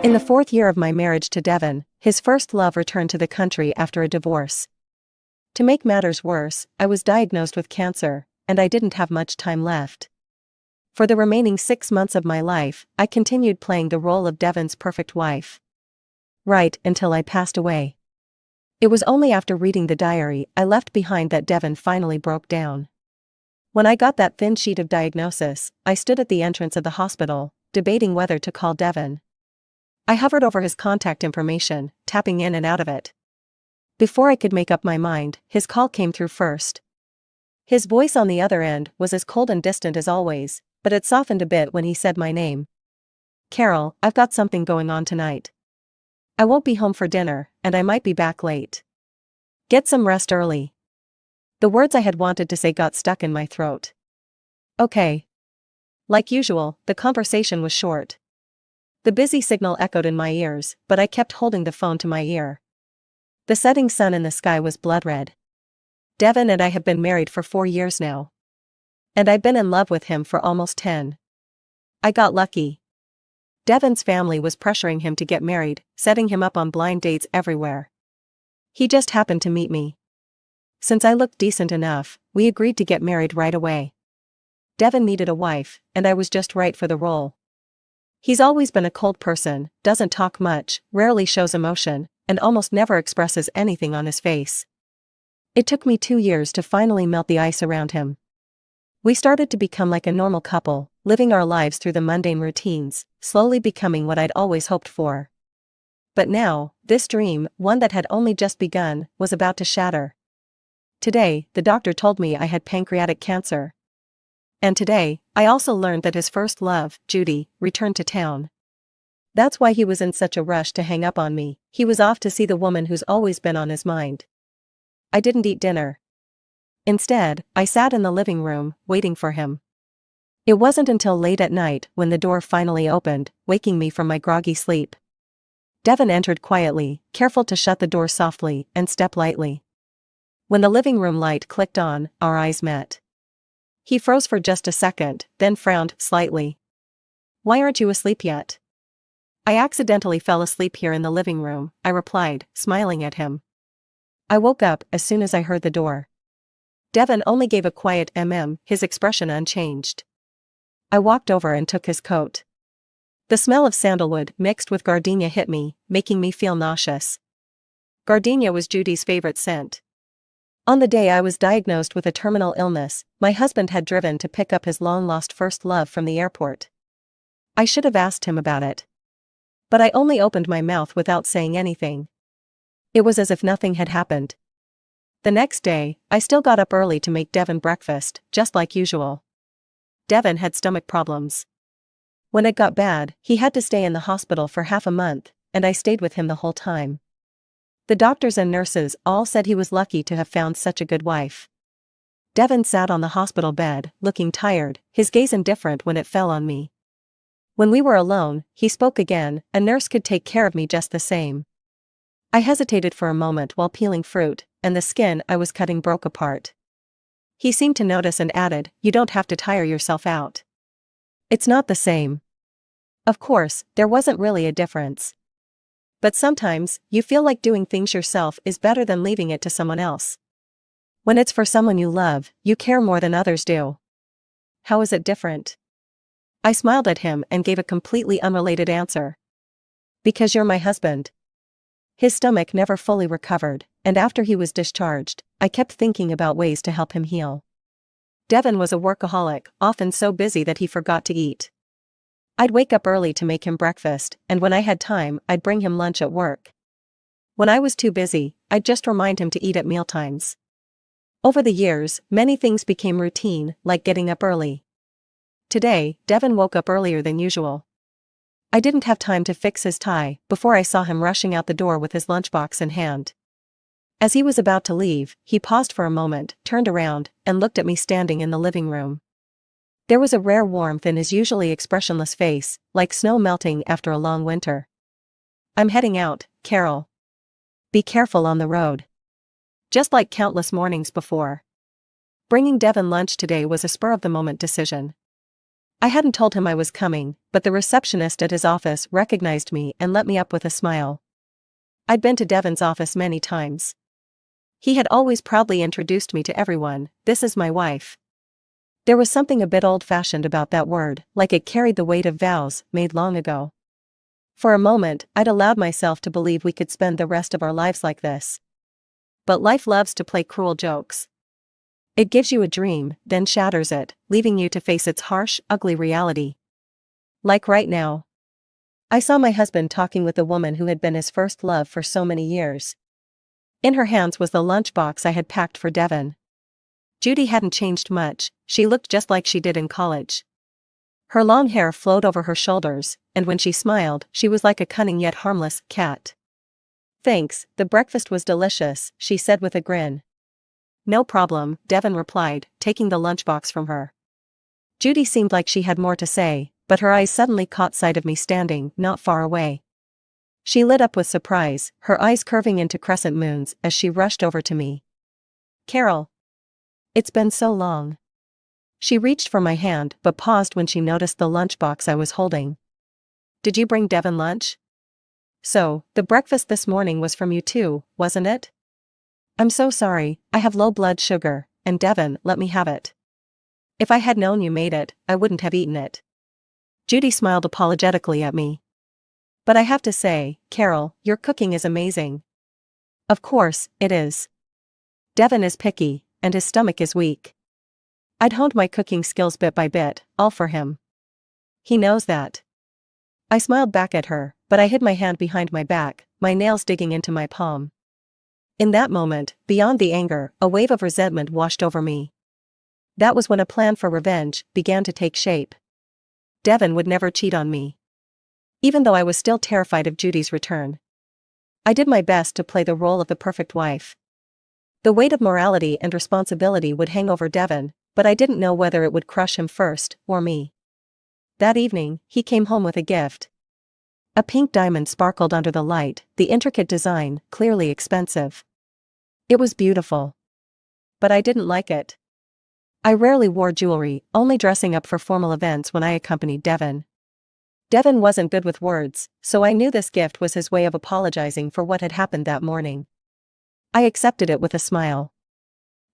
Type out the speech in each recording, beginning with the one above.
In the fourth year of my marriage to Devon, his first love returned to the country after a divorce. To make matters worse, I was diagnosed with cancer, and I didn't have much time left. For the remaining 6 months of my life, I continued playing the role of Devon's perfect wife. Right until I passed away. It was only after reading the diary I left behind that Devon finally broke down. When I got that thin sheet of diagnosis, I stood at the entrance of the hospital, debating whether to call Devon. I hovered over his contact information, tapping in and out of it. Before I could make up my mind, his call came through first. His voice on the other end was as cold and distant as always, but it softened a bit when he said my name. "Carol, I've got something going on tonight. I won't be home for dinner, and I might be back late. Get some rest early." The words I had wanted to say got stuck in my throat. "Okay." Like usual, the conversation was short. The busy signal echoed in my ears, but I kept holding the phone to my ear. The setting sun in the sky was blood red. Devon and I have been married for 4 years now. And I've been in love with him for almost 10. I got lucky. Devon's family was pressuring him to get married, setting him up on blind dates everywhere. He just happened to meet me. Since I looked decent enough, we agreed to get married right away. Devon needed a wife, and I was just right for the role. He's always been a cold person, doesn't talk much, rarely shows emotion, and almost never expresses anything on his face. It took me 2 years to finally melt the ice around him. We started to become like a normal couple, living our lives through the mundane routines, slowly becoming what I'd always hoped for. But now, this dream, one that had only just begun, was about to shatter. Today, the doctor told me I had pancreatic cancer. And today, I also learned that his first love, Judy, returned to town. That's why he was in such a rush to hang up on me. He was off to see the woman who's always been on his mind. I didn't eat dinner. Instead, I sat in the living room, waiting for him. It wasn't until late at night when the door finally opened, waking me from my groggy sleep. Devon entered quietly, careful to shut the door softly and step lightly. When the living room light clicked on, our eyes met. He froze for just a second, then frowned slightly. "Why aren't you asleep yet?" "I accidentally fell asleep here in the living room," I replied, smiling at him. I woke up as soon as I heard the door. Devon only gave a quiet his expression unchanged. I walked over and took his coat. The smell of sandalwood mixed with gardenia hit me, making me feel nauseous. Gardenia was Judy's favorite scent. On the day I was diagnosed with a terminal illness, my husband had driven to pick up his long-lost first love from the airport. I should have asked him about it. But I only opened my mouth without saying anything. It was as if nothing had happened. The next day, I still got up early to make Devon breakfast, just like usual. Devon had stomach problems. When it got bad, he had to stay in the hospital for half a month, and I stayed with him the whole time. The doctors and nurses all said he was lucky to have found such a good wife. Devon sat on the hospital bed, looking tired, his gaze indifferent when it fell on me. When we were alone, he spoke again. "A nurse could take care of me just the same." I hesitated for a moment while peeling fruit, and the skin I was cutting broke apart. He seemed to notice and added, "You don't have to tire yourself out. It's not the same." Of course, there wasn't really a difference. But sometimes, you feel like doing things yourself is better than leaving it to someone else. When it's for someone you love, you care more than others do. How is it different? I smiled at him and gave a completely unrelated answer. "Because you're my husband." His stomach never fully recovered, and after he was discharged, I kept thinking about ways to help him heal. Devon was a workaholic, often so busy that he forgot to eat. I'd wake up early to make him breakfast, and when I had time, I'd bring him lunch at work. When I was too busy, I'd just remind him to eat at mealtimes. Over the years, many things became routine, like getting up early. Today, Devon woke up earlier than usual. I didn't have time to fix his tie before I saw him rushing out the door with his lunchbox in hand. As he was about to leave, he paused for a moment, turned around, and looked at me standing in the living room. There was a rare warmth in his usually expressionless face, like snow melting after a long winter. "I'm heading out, Carol. Be careful on the road." Just like countless mornings before. Bringing Devon lunch today was a spur-of-the-moment decision. I hadn't told him I was coming, but the receptionist at his office recognized me and let me up with a smile. I'd been to Devon's office many times. He had always proudly introduced me to everyone, "This is my wife." There was something a bit old-fashioned about that word, like it carried the weight of vows made long ago. For a moment, I'd allowed myself to believe we could spend the rest of our lives like this. But life loves to play cruel jokes. It gives you a dream, then shatters it, leaving you to face its harsh, ugly reality. Like right now. I saw my husband talking with the woman who had been his first love for so many years. In her hands was the lunchbox I had packed for Devon. Judy hadn't changed much, she looked just like she did in college. Her long hair flowed over her shoulders, and when she smiled, she was like a cunning yet harmless cat. "Thanks, the breakfast was delicious," she said with a grin. "No problem," Devon replied, taking the lunchbox from her. Judy seemed like she had more to say, but her eyes suddenly caught sight of me standing not far away. She lit up with surprise, her eyes curving into crescent moons as she rushed over to me. "Carol. It's been so long." She reached for my hand but paused when she noticed the lunchbox I was holding. "Did you bring Devon lunch?" "So, the breakfast this morning was from you too, wasn't it?" "I'm so sorry, I have low blood sugar, and Devon let me have it. If I had known you made it, I wouldn't have eaten it." Judy smiled apologetically at me. "But I have to say, Carol, your cooking is amazing." "Of course, it is. Devon is picky, and his stomach is weak. I'd honed my cooking skills bit by bit, all for him. He knows that." I smiled back at her, but I hid my hand behind my back, my nails digging into my palm. In that moment, beyond the anger, a wave of resentment washed over me. That was when a plan for revenge began to take shape. Devon would never cheat on me. Even though I was still terrified of Judy's return. I did my best to play the role of the perfect wife. The weight of morality and responsibility would hang over Devon, but I didn't know whether it would crush him first, or me. That evening, he came home with a gift. A pink diamond sparkled under the light, the intricate design, clearly expensive. It was beautiful. But I didn't like it. I rarely wore jewelry, only dressing up for formal events when I accompanied Devon. Devon wasn't good with words, so I knew this gift was his way of apologizing for what had happened that morning. I accepted it with a smile.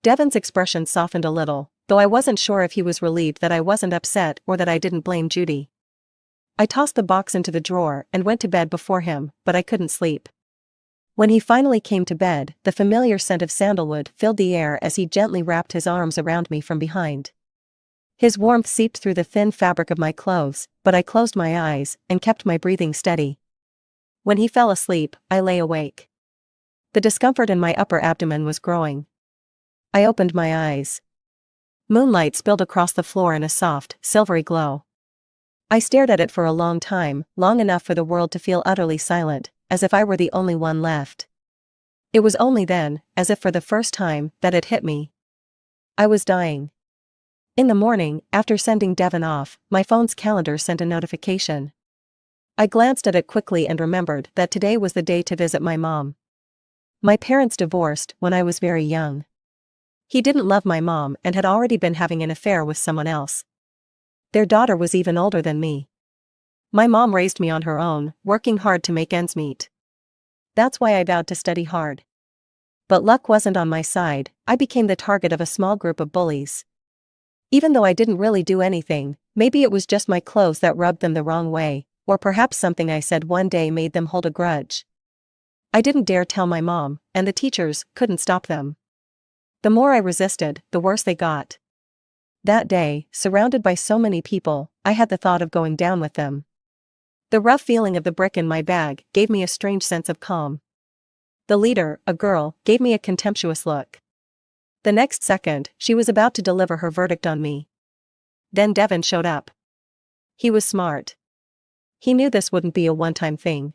Devon's expression softened a little, though I wasn't sure if he was relieved that I wasn't upset or that I didn't blame Judy. I tossed the box into the drawer and went to bed before him, but I couldn't sleep. When he finally came to bed, the familiar scent of sandalwood filled the air as he gently wrapped his arms around me from behind. His warmth seeped through the thin fabric of my clothes, but I closed my eyes and kept my breathing steady. When he fell asleep, I lay awake. The discomfort in my upper abdomen was growing. I opened my eyes. Moonlight spilled across the floor in a soft, silvery glow. I stared at it for a long time, long enough for the world to feel utterly silent, as if I were the only one left. It was only then, as if for the first time, that it hit me. I was dying. In the morning, after sending Devon off, my phone's calendar sent a notification. I glanced at it quickly and remembered that today was the day to visit my mom. My parents divorced when I was very young. He didn't love my mom and had already been having an affair with someone else. Their daughter was even older than me. My mom raised me on her own, working hard to make ends meet. That's why I vowed to study hard. But luck wasn't on my side, I became the target of a small group of bullies. Even though I didn't really do anything, maybe it was just my clothes that rubbed them the wrong way, or perhaps something I said one day made them hold a grudge. I didn't dare tell my mom, and the teachers couldn't stop them. The more I resisted, the worse they got. That day, surrounded by so many people, I had the thought of going down with them. The rough feeling of the brick in my bag gave me a strange sense of calm. The leader, a girl, gave me a contemptuous look. The next second, she was about to deliver her verdict on me. Then Devon showed up. He was smart. He knew this wouldn't be a one-time thing.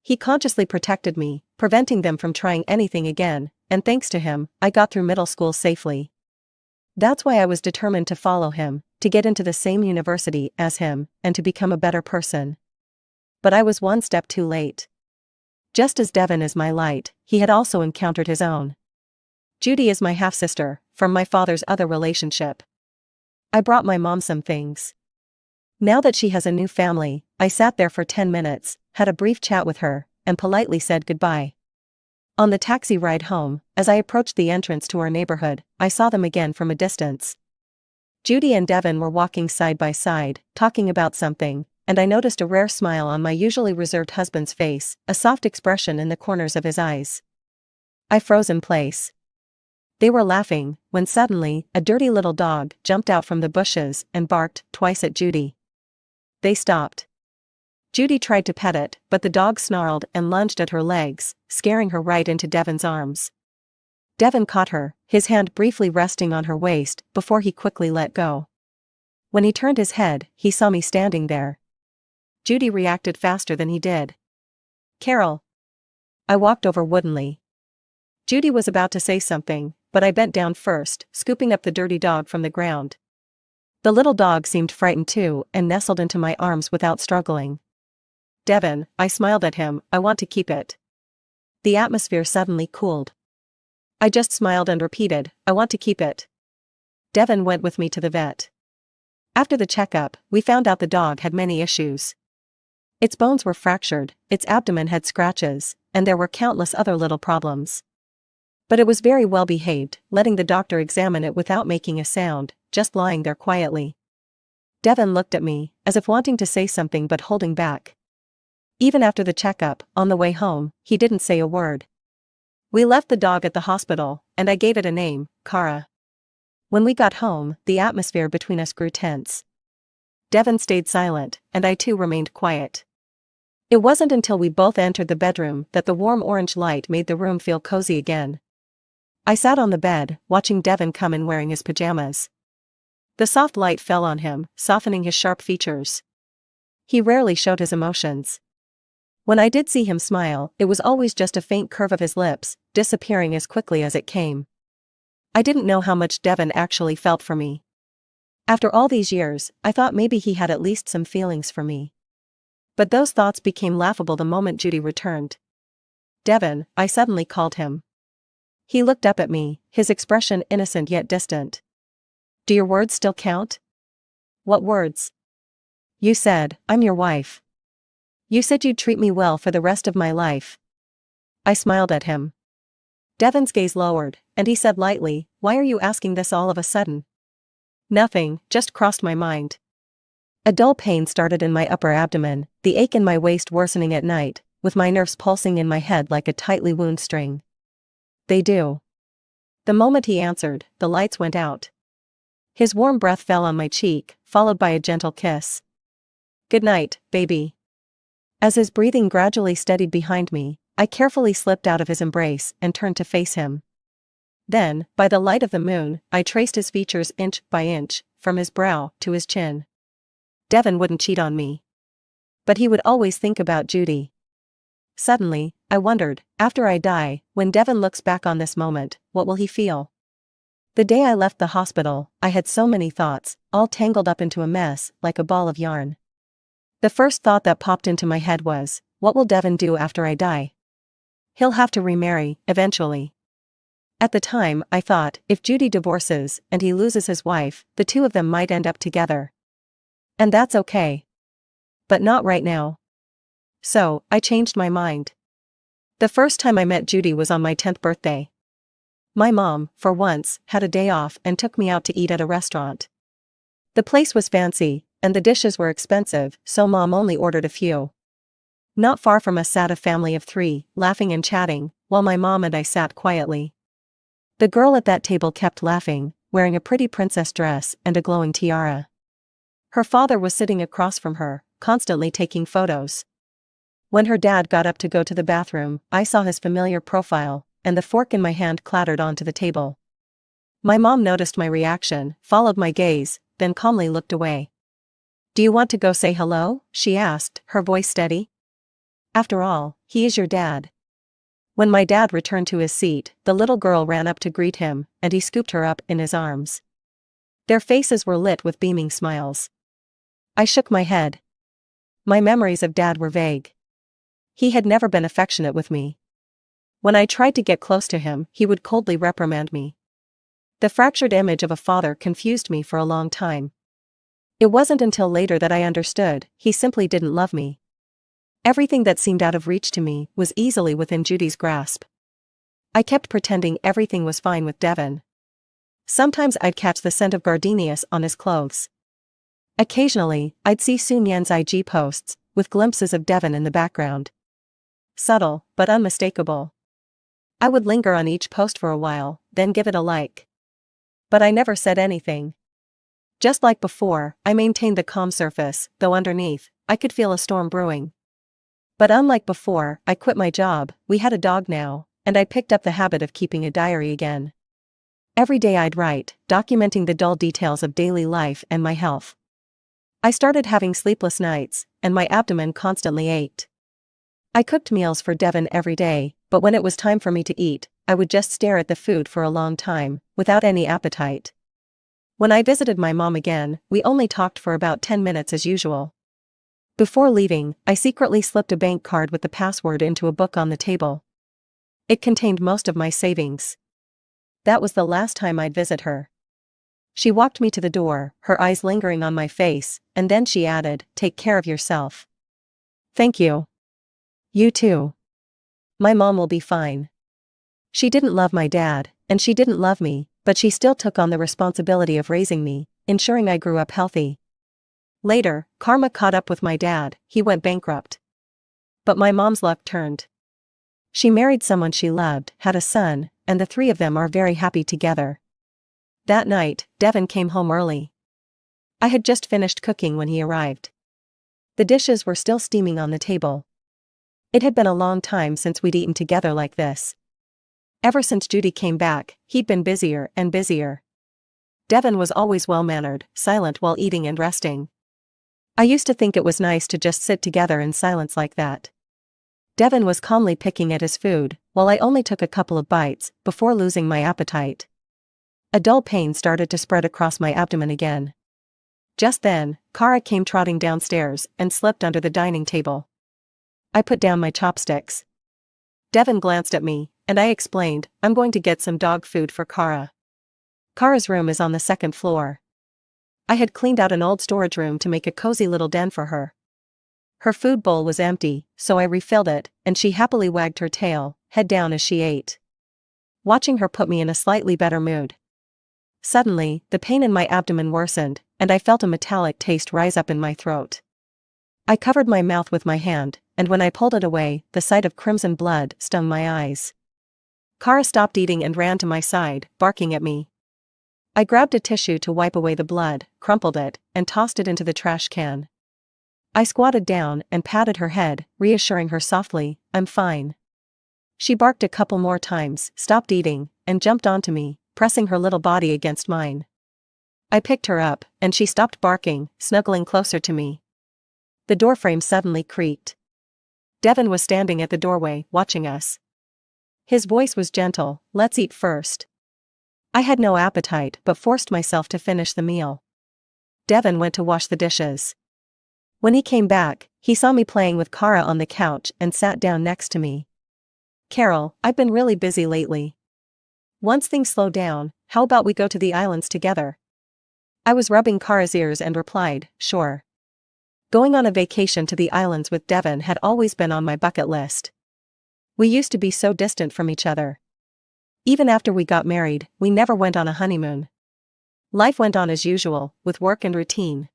He consciously protected me, preventing them from trying anything again, and thanks to him, I got through middle school safely. That's why I was determined to follow him, to get into the same university as him, and to become a better person. But I was one step too late. Just as Devon is my light, he had also encountered his own. Judy is my half-sister, from my father's other relationship. I brought my mom some things. Now that she has a new family, I sat there for 10 minutes, had a brief chat with her, and politely said goodbye. On the taxi ride home, as I approached the entrance to our neighborhood, I saw them again from a distance. Judy and Devin were walking side by side, talking about something, and I noticed a rare smile on my usually reserved husband's face, a soft expression in the corners of his eyes. I froze in place. They were laughing, when suddenly, a dirty little dog jumped out from the bushes and barked twice at Judy. They stopped. Judy tried to pet it, but the dog snarled and lunged at her legs, scaring her right into Devin's arms. Devin caught her, his hand briefly resting on her waist before he quickly let go. When he turned his head, he saw me standing there. Judy reacted faster than he did. "Carol." I walked over woodenly. Judy was about to say something, but I bent down first, scooping up the dirty dog from the ground. The little dog seemed frightened too and nestled into my arms without struggling. "Devin," I smiled at him, "I want to keep it." The atmosphere suddenly cooled. I just smiled and repeated, "I want to keep it." Devin went with me to the vet. After the checkup, we found out the dog had many issues. Its bones were fractured, its abdomen had scratches, and there were countless other little problems. But it was very well behaved, letting the doctor examine it without making a sound, just lying there quietly. Devin looked at me, as if wanting to say something but holding back. Even after the checkup, on the way home, he didn't say a word. We left the dog at the hospital, and I gave it a name, Kara. When we got home, the atmosphere between us grew tense. Devin stayed silent, and I too remained quiet. It wasn't until we both entered the bedroom that the warm orange light made the room feel cozy again. I sat on the bed, watching Devin come in wearing his pajamas. The soft light fell on him, softening his sharp features. He rarely showed his emotions. When I did see him smile, it was always just a faint curve of his lips, disappearing as quickly as it came. I didn't know how much Devin actually felt for me. After all these years, I thought maybe he had at least some feelings for me. But those thoughts became laughable the moment Judy returned. "Devin," I suddenly called him. He looked up at me, his expression innocent yet distant. "Do your words still count?" "What words?" "You said, I'm your wife. You said you'd treat me well for the rest of my life." I smiled at him. Devin's gaze lowered, and he said lightly, "Why are you asking this all of a sudden?" "Nothing, just crossed my mind." A dull pain started in my upper abdomen, the ache in my waist worsening at night, with my nerves pulsing in my head like a tightly wound string. "They do." The moment he answered, the lights went out. His warm breath fell on my cheek, followed by a gentle kiss. "Good night, baby." As his breathing gradually steadied behind me, I carefully slipped out of his embrace and turned to face him. Then, by the light of the moon, I traced his features inch by inch, from his brow to his chin. Devin wouldn't cheat on me. But he would always think about Judy. Suddenly, I wondered, after I die, when Devin looks back on this moment, what will he feel? The day I left the hospital, I had so many thoughts, all tangled up into a mess, like a ball of yarn. The first thought that popped into my head was, what will Devin do after I die? He'll have to remarry, eventually. At the time, I thought, if Judy divorces and he loses his wife, the two of them might end up together. And that's okay. But not right now. So, I changed my mind. The first time I met Judy was on my 10th birthday. My mom, for once, had a day off and took me out to eat at a restaurant. The place was fancy, and the dishes were expensive, so Mom only ordered a few. Not far from us sat a family of 3, laughing and chatting, while my mom and I sat quietly. The girl at that table kept laughing, wearing a pretty princess dress and a glowing tiara. Her father was sitting across from her, constantly taking photos. When her dad got up to go to the bathroom, I saw his familiar profile, and the fork in my hand clattered onto the table. My mom noticed my reaction, followed my gaze, then calmly looked away. "Do you want to go say hello?" she asked, her voice steady. "After all, he is your dad." When my dad returned to his seat, the little girl ran up to greet him, and he scooped her up in his arms. Their faces were lit with beaming smiles. I shook my head. My memories of Dad were vague. He had never been affectionate with me. When I tried to get close to him, he would coldly reprimand me. The fractured image of a father confused me for a long time. It wasn't until later that I understood, he simply didn't love me. Everything that seemed out of reach to me was easily within Judy's grasp. I kept pretending everything was fine with Devon. Sometimes I'd catch the scent of gardenias on his clothes. Occasionally, I'd see Sun Yan's IG posts, with glimpses of Devon in the background. Subtle, but unmistakable. I would linger on each post for a while, then give it a like. But I never said anything. Just like before, I maintained the calm surface, though underneath, I could feel a storm brewing. But unlike before, I quit my job, we had a dog now, and I picked up the habit of keeping a diary again. Every day I'd write, documenting the dull details of daily life and my health. I started having sleepless nights, and my abdomen constantly ached. I cooked meals for Devon every day, but when it was time for me to eat, I would just stare at the food for a long time, without any appetite. When I visited my mom again, we only talked for about 10 minutes as usual. Before leaving, I secretly slipped a bank card with the password into a book on the table. It contained most of my savings. That was the last time I'd visit her. She walked me to the door, her eyes lingering on my face, and then she added, "Take care of yourself." "Thank you. You too. My mom will be fine." She didn't love my dad, and she didn't love me, but she still took on the responsibility of raising me, ensuring I grew up healthy. Later, karma caught up with my dad, he went bankrupt. But my mom's luck turned. She married someone she loved, had a son, and the three of them are very happy together. That night, Devon came home early. I had just finished cooking when he arrived. The dishes were still steaming on the table. It had been a long time since we'd eaten together like this. Ever since Judy came back, he'd been busier and busier. Devon was always well-mannered, silent while eating and resting. I used to think it was nice to just sit together in silence like that. Devon was calmly picking at his food, while I only took a couple of bites, before losing my appetite. A dull pain started to spread across my abdomen again. Just then, Kara came trotting downstairs and slipped under the dining table. I put down my chopsticks. Devon glanced at me, and I explained, "I'm going to get some dog food for Kara. Kara's room is on the second floor." I had cleaned out an old storage room to make a cozy little den for her. Her food bowl was empty, so I refilled it, and she happily wagged her tail, head down as she ate. Watching her put me in a slightly better mood. Suddenly, the pain in my abdomen worsened, and I felt a metallic taste rise up in my throat. I covered my mouth with my hand, and when I pulled it away, the sight of crimson blood stung my eyes. Kara stopped eating and ran to my side, barking at me. I grabbed a tissue to wipe away the blood, crumpled it, and tossed it into the trash can. I squatted down and patted her head, reassuring her softly, "I'm fine." She barked a couple more times, stopped eating, and jumped onto me, pressing her little body against mine. I picked her up, and she stopped barking, snuggling closer to me. The doorframe suddenly creaked. Devon was standing at the doorway, watching us. His voice was gentle, "Let's eat first." I had no appetite but forced myself to finish the meal. Devon went to wash the dishes. When he came back, he saw me playing with Kara on the couch and sat down next to me. "Carol, I've been really busy lately. Once things slow down, how about we go to the islands together?" I was rubbing Kara's ears and replied, "Sure." Going on a vacation to the islands with Devon had always been on my bucket list. We used to be so distant from each other. Even after we got married, we never went on a honeymoon. Life went on as usual, with work and routine.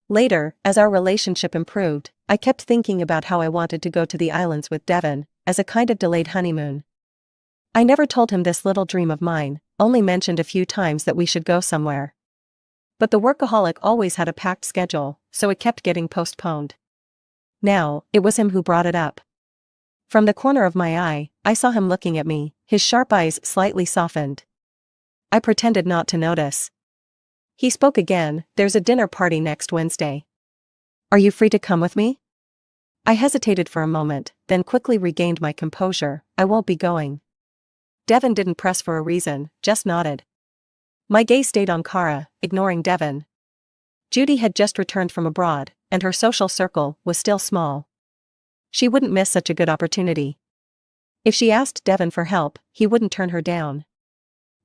Later, as our relationship improved, I kept thinking about how I wanted to go to the islands with Devon, as a kind of delayed honeymoon. I never told him this little dream of mine, only mentioned a few times that we should go somewhere. But the workaholic always had a packed schedule, so it kept getting postponed. Now, it was him who brought it up. From the corner of my eye, I saw him looking at me, his sharp eyes slightly softened. I pretended not to notice. He spoke again, "There's a dinner party next Wednesday. Are you free to come with me?" I hesitated for a moment, then quickly regained my composure. "I won't be going." Devon didn't press for a reason, just nodded. My gaze stayed on Kara, ignoring Devon. Judy had just returned from abroad, and her social circle was still small. She wouldn't miss such a good opportunity. If she asked Devon for help, he wouldn't turn her down.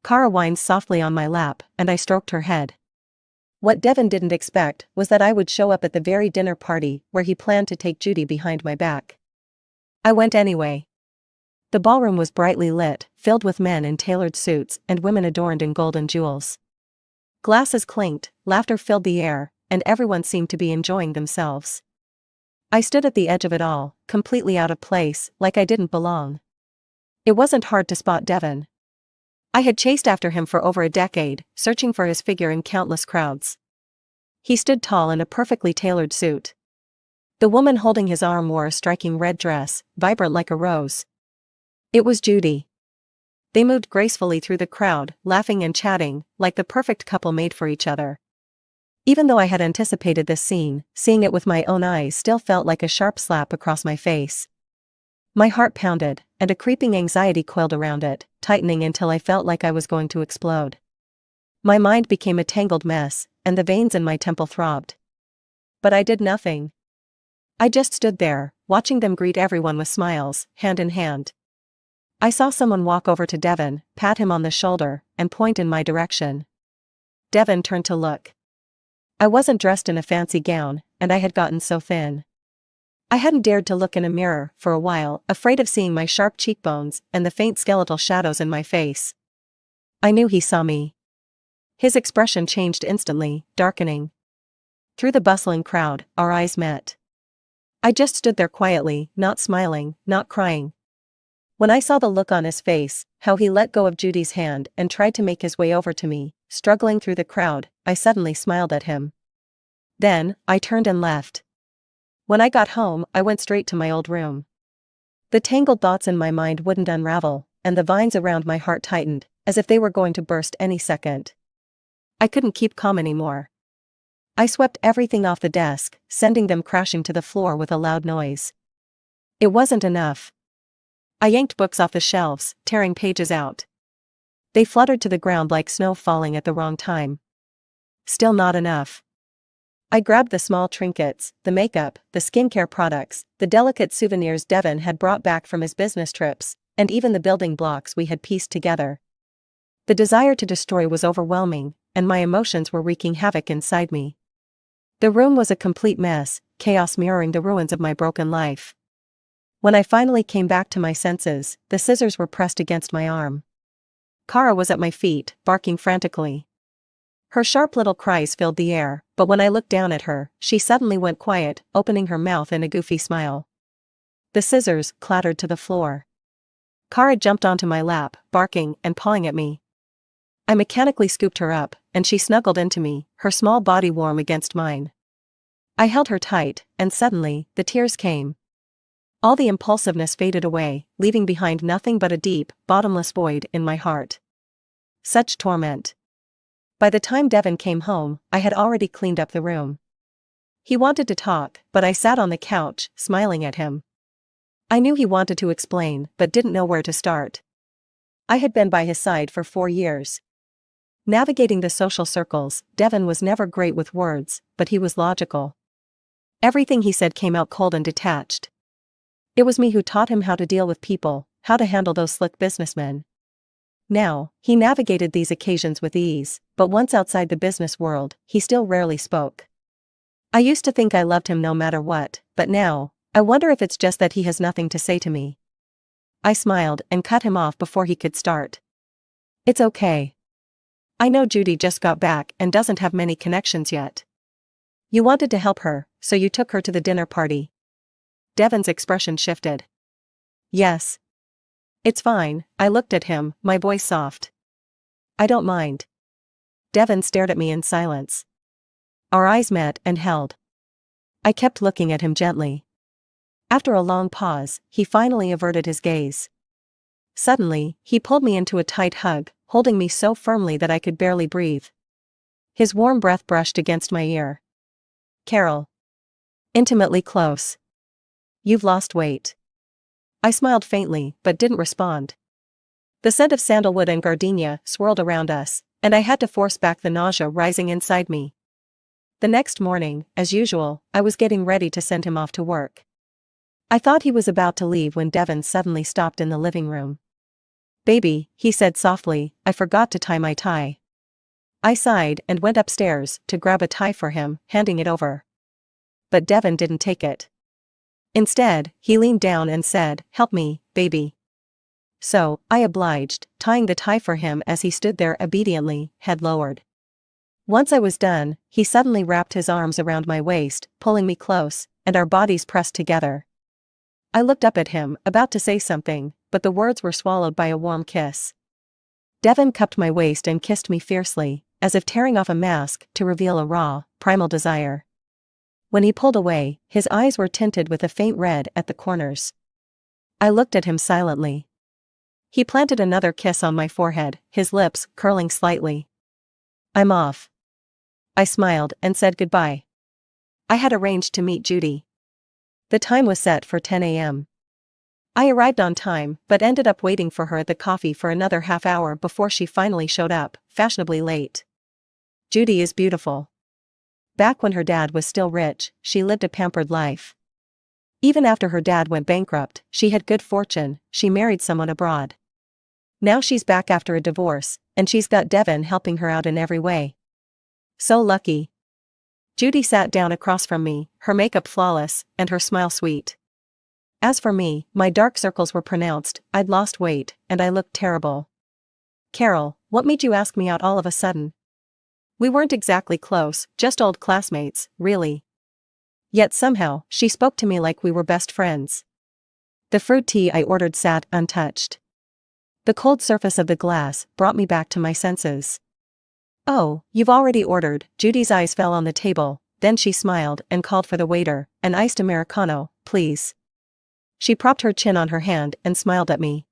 Kara whined softly on my lap, and I stroked her head. What Devon didn't expect was that I would show up at the very dinner party where he planned to take Judy behind my back. I went anyway. The ballroom was brightly lit, filled with men in tailored suits and women adorned in gold and jewels. Glasses clinked, laughter filled the air, and everyone seemed to be enjoying themselves. I stood at the edge of it all, completely out of place, like I didn't belong. It wasn't hard to spot Devon. I had chased after him for over a decade, searching for his figure in countless crowds. He stood tall in a perfectly tailored suit. The woman holding his arm wore a striking red dress, vibrant like a rose. It was Judy. They moved gracefully through the crowd, laughing and chatting, like the perfect couple made for each other. Even though I had anticipated this scene, seeing it with my own eyes still felt like a sharp slap across my face. My heart pounded, and a creeping anxiety coiled around it, tightening until I felt like I was going to explode. My mind became a tangled mess, and the veins in my temple throbbed. But I did nothing. I just stood there, watching them greet everyone with smiles, hand in hand. I saw someone walk over to Devon, pat him on the shoulder, and point in my direction. Devon turned to look. I wasn't dressed in a fancy gown, and I had gotten so thin. I hadn't dared to look in a mirror for a while, afraid of seeing my sharp cheekbones and the faint skeletal shadows in my face. I knew he saw me. His expression changed instantly, darkening. Through the bustling crowd, our eyes met. I just stood there quietly, not smiling, not crying. When I saw the look on his face, how he let go of Judy's hand and tried to make his way over to me, struggling through the crowd, I suddenly smiled at him. Then, I turned and left. When I got home, I went straight to my old room. The tangled thoughts in my mind wouldn't unravel, and the vines around my heart tightened, as if they were going to burst any second. I couldn't keep calm anymore. I swept everything off the desk, sending them crashing to the floor with a loud noise. It wasn't enough. I yanked books off the shelves, tearing pages out. They fluttered to the ground like snow falling at the wrong time. Still not enough. I grabbed the small trinkets, the makeup, the skincare products, the delicate souvenirs Devon had brought back from his business trips, and even the building blocks we had pieced together. The desire to destroy was overwhelming, and my emotions were wreaking havoc inside me. The room was a complete mess, chaos mirroring the ruins of my broken life. When I finally came back to my senses, the scissors were pressed against my arm. Kara was at my feet, barking frantically. Her sharp little cries filled the air, but when I looked down at her, she suddenly went quiet, opening her mouth in a goofy smile. The scissors clattered to the floor. Kara jumped onto my lap, barking and pawing at me. I mechanically scooped her up, and she snuggled into me, her small body warm against mine. I held her tight, and suddenly, the tears came. All the impulsiveness faded away, leaving behind nothing but a deep, bottomless void in my heart. Such torment. By the time Devon came home, I had already cleaned up the room. He wanted to talk, but I sat on the couch, smiling at him. I knew he wanted to explain, but didn't know where to start. I had been by his side for 4 years. Navigating the social circles, Devon was never great with words, but he was logical. Everything he said came out cold and detached. It was me who taught him how to deal with people, how to handle those slick businessmen. Now, he navigated these occasions with ease, but once outside the business world, he still rarely spoke. I used to think I loved him no matter what, but now, I wonder if it's just that he has nothing to say to me. I smiled and cut him off before he could start. It's okay. I know Judy just got back and doesn't have many connections yet. You wanted to help her, so you took her to the dinner party. Devon's expression shifted. Yes. It's fine, I looked at him, my voice soft. I don't mind. Devon stared at me in silence. Our eyes met and held. I kept looking at him gently. After a long pause, he finally averted his gaze. Suddenly, he pulled me into a tight hug, holding me so firmly that I could barely breathe. His warm breath brushed against my ear. Carol. Intimately close. You've lost weight. I smiled faintly, but didn't respond. The scent of sandalwood and gardenia swirled around us, and I had to force back the nausea rising inside me. The next morning, as usual, I was getting ready to send him off to work. I thought he was about to leave when Devon suddenly stopped in the living room. Baby, he said softly, I forgot to tie my tie. I sighed and went upstairs to grab a tie for him, handing it over. But Devin didn't take it. Instead, he leaned down and said, "Help me, baby." So, I obliged, tying the tie for him as he stood there obediently, head lowered. Once I was done, he suddenly wrapped his arms around my waist, pulling me close, and our bodies pressed together. I looked up at him, about to say something, but the words were swallowed by a warm kiss. Devin cupped my waist and kissed me fiercely, as if tearing off a mask to reveal a raw, primal desire. When he pulled away, his eyes were tinted with a faint red at the corners. I looked at him silently. He planted another kiss on my forehead, his lips curling slightly. "I'm off." I smiled and said goodbye. I had arranged to meet Judy. The time was set for 10 a.m. I arrived on time, but ended up waiting for her at the coffee for another half hour before she finally showed up, fashionably late. Judy is beautiful. Back when her dad was still rich, she lived a pampered life. Even after her dad went bankrupt, she had good fortune, she married someone abroad. Now she's back after a divorce, and she's got Devin helping her out in every way. So lucky. Judy sat down across from me, her makeup flawless, and her smile sweet. As for me, my dark circles were pronounced, I'd lost weight, and I looked terrible. "Carol, what made you ask me out all of a sudden?" We weren't exactly close, just old classmates, really. Yet somehow, she spoke to me like we were best friends. The fruit tea I ordered sat untouched. The cold surface of the glass brought me back to my senses. "Oh, you've already ordered." Judy's eyes fell on the table, then she smiled and called for the waiter, "An iced Americano, please." She propped her chin on her hand and smiled at me.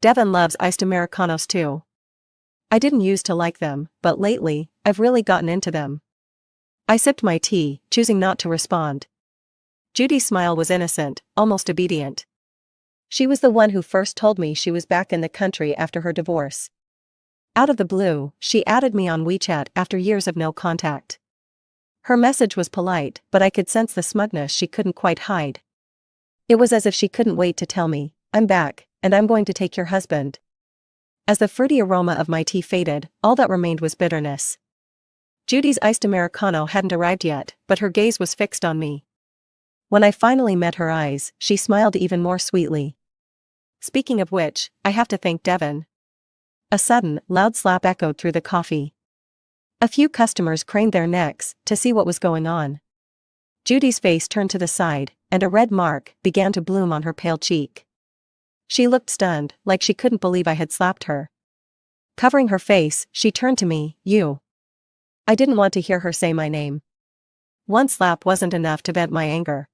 Devin loves iced Americanos too. I didn't used to like them, but lately, I've really gotten into them. I sipped my tea, choosing not to respond. Judy's smile was innocent, almost obedient. She was the one who first told me she was back in the country after her divorce. Out of the blue, she added me on WeChat after years of no contact. Her message was polite, but I could sense the smugness she couldn't quite hide. It was as if she couldn't wait to tell me, "I'm back, and I'm going to take your husband." As the fruity aroma of my tea faded, all that remained was bitterness. Judy's iced Americano hadn't arrived yet, but her gaze was fixed on me. When I finally met her eyes, she smiled even more sweetly. Speaking of which, I have to thank Devin. A sudden, loud slap echoed through the coffee. A few customers craned their necks to see what was going on. Judy's face turned to the side, and a red mark began to bloom on her pale cheek. She looked stunned, like she couldn't believe I had slapped her. Covering her face, she turned to me, "You." I didn't want to hear her say my name. One slap wasn't enough to vent my anger.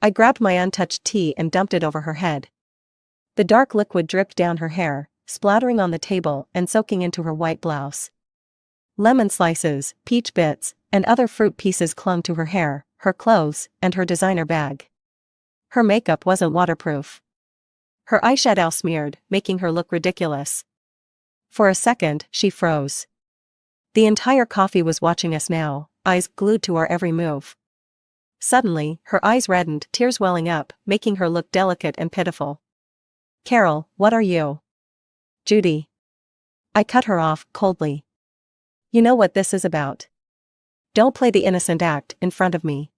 I grabbed my untouched tea and dumped it over her head. The dark liquid dripped down her hair, splattering on the table and soaking into her white blouse. Lemon slices, peach bits, and other fruit pieces clung to her hair, her clothes, and her designer bag. Her makeup wasn't waterproof. Her eyeshadow smeared, making her look ridiculous. For a second, she froze. The entire coffee was watching us now, eyes glued to our every move. Suddenly, her eyes reddened, tears welling up, making her look delicate and pitiful. "Carol, what are you?" "Judy." I cut her off, coldly. "You know what this is about. Don't play the innocent act in front of me."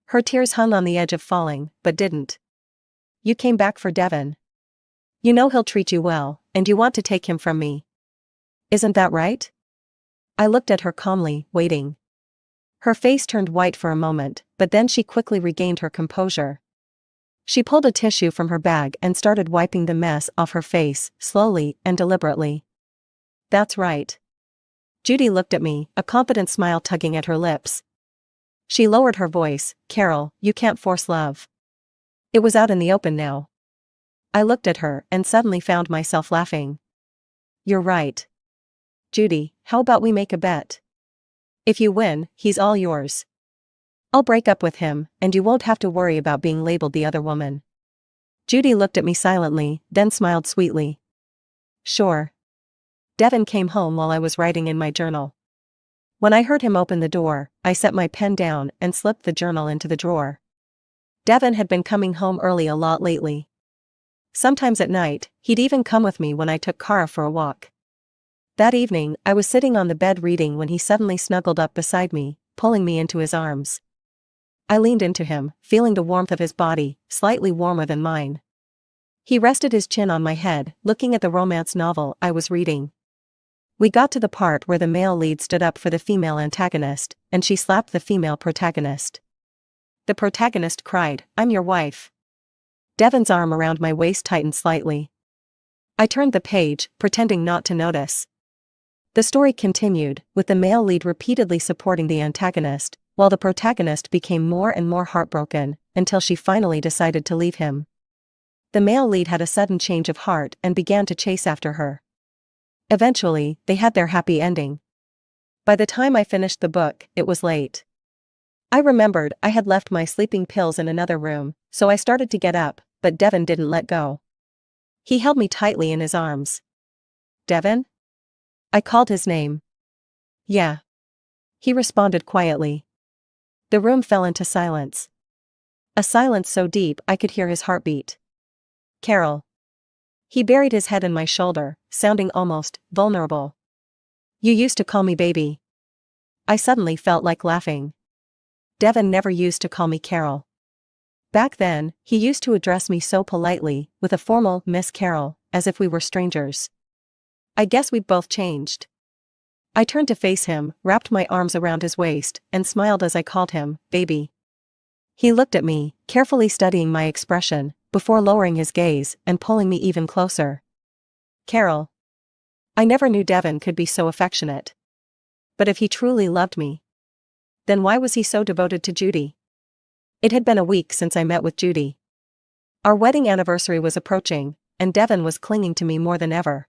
Her tears hung on the edge of falling, but didn't. "You came back for Devin. You know he'll treat you well, and you want to take him from me. Isn't that right?" I looked at her calmly, waiting. Her face turned white for a moment, but then she quickly regained her composure. She pulled a tissue from her bag and started wiping the mess off her face, slowly and deliberately. "That's right." Judy looked at me, a confident smile tugging at her lips. She lowered her voice, "Carol, you can't force love." It was out in the open now. I looked at her and suddenly found myself laughing. "You're right. Judy, how about we make a bet? If you win, he's all yours. I'll break up with him, and you won't have to worry about being labeled the other woman." Judy looked at me silently, then smiled sweetly. "Sure." Devin came home while I was writing in my journal. When I heard him open the door, I set my pen down and slipped the journal into the drawer. Devin had been coming home early a lot lately. Sometimes at night, he'd even come with me when I took Kara for a walk. That evening, I was sitting on the bed reading when he suddenly snuggled up beside me, pulling me into his arms. I leaned into him, feeling the warmth of his body, slightly warmer than mine. He rested his chin on my head, looking at the romance novel I was reading. We got to the part where the male lead stood up for the female antagonist, and she slapped the female protagonist. The protagonist cried, "I'm your wife." Devon's arm around my waist tightened slightly. I turned the page, pretending not to notice. The story continued, with the male lead repeatedly supporting the antagonist, while the protagonist became more and more heartbroken, until she finally decided to leave him. The male lead had a sudden change of heart and began to chase after her. Eventually, they had their happy ending. By the time I finished the book, it was late. I remembered I had left my sleeping pills in another room, so I started to get up, but Devon didn't let go. He held me tightly in his arms. "Devon?" I called his name. "Yeah." He responded quietly. The room fell into silence. A silence so deep I could hear his heartbeat. "Carol." He buried his head in my shoulder, sounding almost vulnerable. "You used to call me baby." I suddenly felt like laughing. Devon never used to call me Carol. Back then, he used to address me so politely, with a formal "Miss Carol," as if we were strangers. I guess we'd both changed. I turned to face him, wrapped my arms around his waist, and smiled as I called him, baby. He looked at me, carefully studying my expression, before lowering his gaze and pulling me even closer. "Carol." I never knew Devon could be so affectionate. But if he truly loved me, then why was he so devoted to Judy? It had been a week since I met with Judy. Our wedding anniversary was approaching, and Devon was clinging to me more than ever.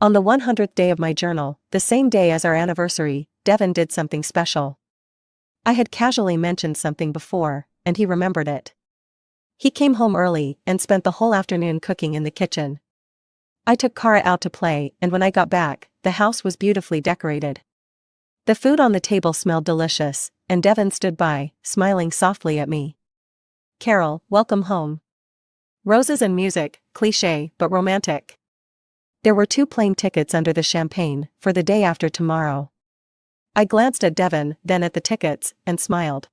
On the 100th day of my journal, the same day as our anniversary, Devon did something special. I had casually mentioned something before, and he remembered it. He came home early and spent the whole afternoon cooking in the kitchen. I took Kara out to play, and when I got back, the house was beautifully decorated. The food on the table smelled delicious, and Devon stood by, smiling softly at me. "Carol, welcome home." Roses and music, cliché but romantic. There were 2 plane tickets under the champagne, for the day after tomorrow. I glanced at Devon, then at the tickets, and smiled.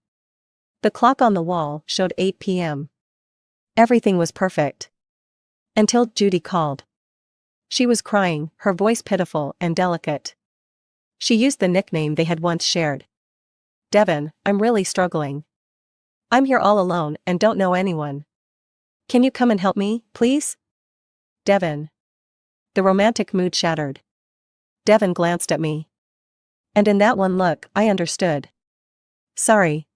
The clock on the wall showed 8 p.m. Everything was perfect. Until Judy called. She was crying, her voice pitiful and delicate. She used the nickname they had once shared. "Devon, I'm really struggling. I'm here all alone and don't know anyone. Can you come and help me, please?" "Devon." The romantic mood shattered. Devon glanced at me. And in that one look, I understood. "Sorry.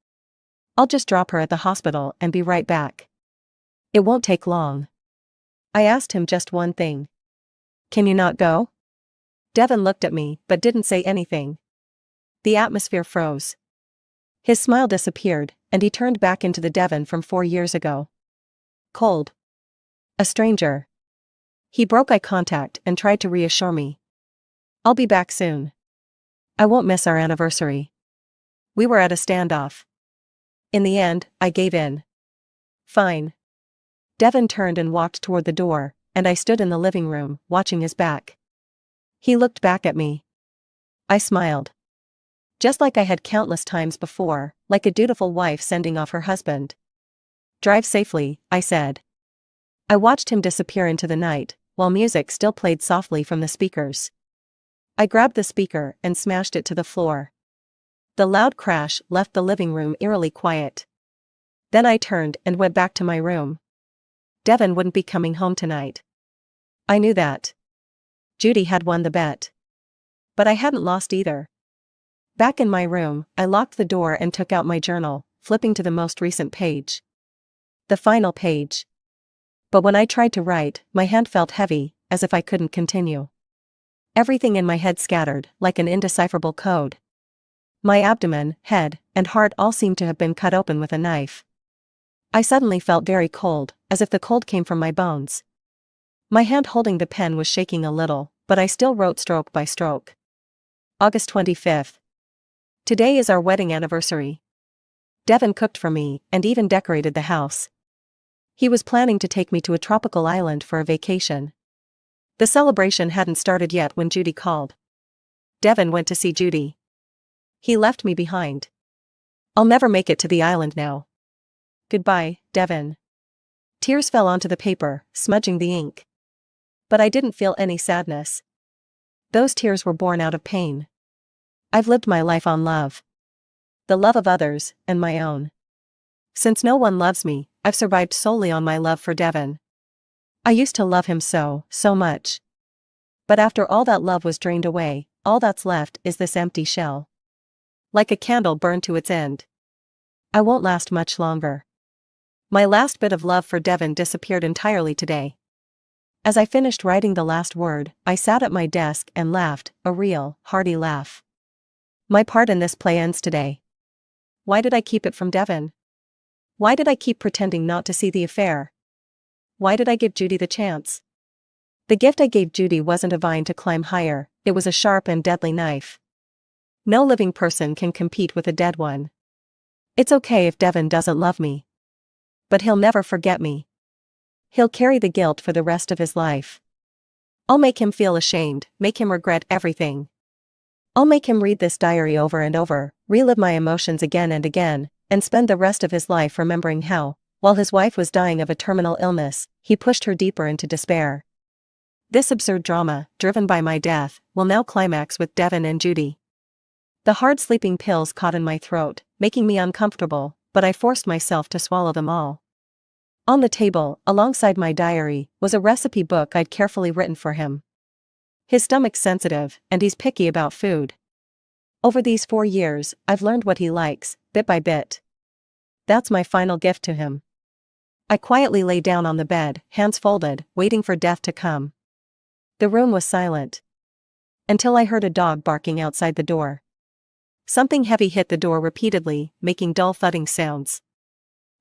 I'll just drop her at the hospital and be right back. It won't take long." I asked him just one thing. "Can you not go?" Devon looked at me, but didn't say anything. The atmosphere froze. His smile disappeared, and he turned back into the Devon from 4 years ago. Cold. A stranger. He broke eye contact and tried to reassure me. "I'll be back soon. I won't miss our anniversary." We were at a standoff. In the end, I gave in. "Fine." Devon turned and walked toward the door, and I stood in the living room, watching his back. He looked back at me. I smiled. Just like I had countless times before, like a dutiful wife sending off her husband. "Drive safely," I said. I watched him disappear into the night, while music still played softly from the speakers. I grabbed the speaker and smashed it to the floor. The loud crash left the living room eerily quiet. Then I turned and went back to my room. Devon wouldn't be coming home tonight. I knew that. Judy had won the bet. But I hadn't lost either. Back in my room, I locked the door and took out my journal, flipping to the most recent page. The final page. But when I tried to write, my hand felt heavy, as if I couldn't continue. Everything in my head scattered, like an indecipherable code. My abdomen, head, and heart all seemed to have been cut open with a knife. I suddenly felt very cold, as if the cold came from my bones. My hand holding the pen was shaking a little, but I still wrote stroke by stroke. August 25th. Today is our wedding anniversary. Devon cooked for me, and even decorated the house. He was planning to take me to a tropical island for a vacation. The celebration hadn't started yet when Judy called. Devin went to see Judy. He left me behind. I'll never make it to the island now. Goodbye, Devin. Tears fell onto the paper, smudging the ink. But I didn't feel any sadness. Those tears were born out of pain. I've lived my life on love. The love of others, and my own. Since no one loves me, I've survived solely on my love for Devin. I used to love him so much. But after all that love was drained away, all that's left is this empty shell. Like a candle burned to its end. I won't last much longer. My last bit of love for Devin disappeared entirely today. As I finished writing the last word, I sat at my desk and laughed, a real, hearty laugh. My part in this play ends today. Why did I keep it from Devin? Why did I keep pretending not to see the affair? Why did I give Judy the chance? The gift I gave Judy wasn't a vine to climb higher, it was a sharp and deadly knife. No living person can compete with a dead one. It's okay if Devin doesn't love me. But he'll never forget me. He'll carry the guilt for the rest of his life. I'll make him feel ashamed, make him regret everything. I'll make him read this diary over and over, relive my emotions again and again, and spend the rest of his life remembering how, while his wife was dying of a terminal illness, he pushed her deeper into despair. This absurd drama, driven by my death, will now climax with Devin and Judy. The hard sleeping pills caught in my throat, making me uncomfortable, but I forced myself to swallow them all. On the table, alongside my diary, was a recipe book I'd carefully written for him. His stomach's sensitive, and he's picky about food. Over these 4 years, I've learned what he likes, bit by bit. That's my final gift to him. I quietly lay down on the bed, hands folded, waiting for death to come. The room was silent. Until I heard a dog barking outside the door. Something heavy hit the door repeatedly, making dull thudding sounds.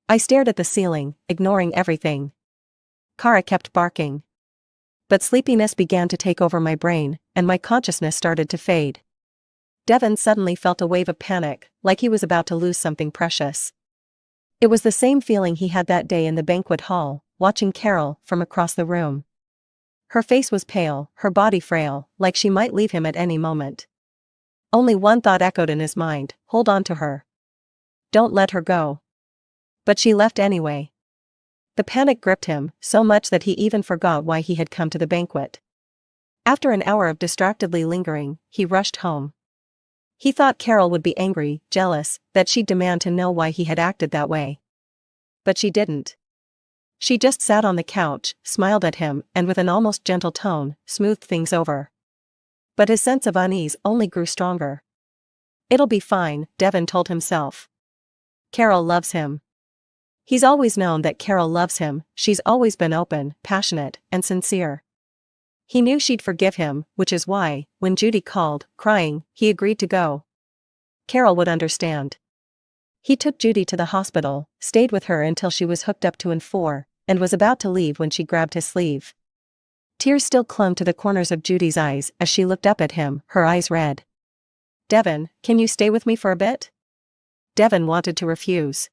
I stared at the ceiling, ignoring everything. Kara kept barking. But sleepiness began to take over my brain, and my consciousness started to fade. Devin suddenly felt a wave of panic, like he was about to lose something precious. It was the same feeling he had that day in the banquet hall, watching Carol from across the room. Her face was pale, her body frail, like she might leave him at any moment. Only one thought echoed in his mind: hold on to her. Don't let her go. But she left anyway. The panic gripped him, so much that he even forgot why he had come to the banquet. After an hour of distractedly lingering, he rushed home. He thought Carol would be angry, jealous, that she'd demand to know why he had acted that way. But she didn't. She just sat on the couch, smiled at him, and with an almost gentle tone, smoothed things over. But his sense of unease only grew stronger. It'll be fine, Devin told himself. Carol loves him. He's always known that Carol loves him, she's always been open, passionate, and sincere. He knew she'd forgive him, which is why, when Judy called, crying, he agreed to go. Carol would understand. He took Judy to the hospital, stayed with her until she was hooked up to N4, and was about to leave when she grabbed his sleeve. Tears still clung to the corners of Judy's eyes as she looked up at him, her eyes red. Devin, can you stay with me for a bit? Devin wanted to refuse.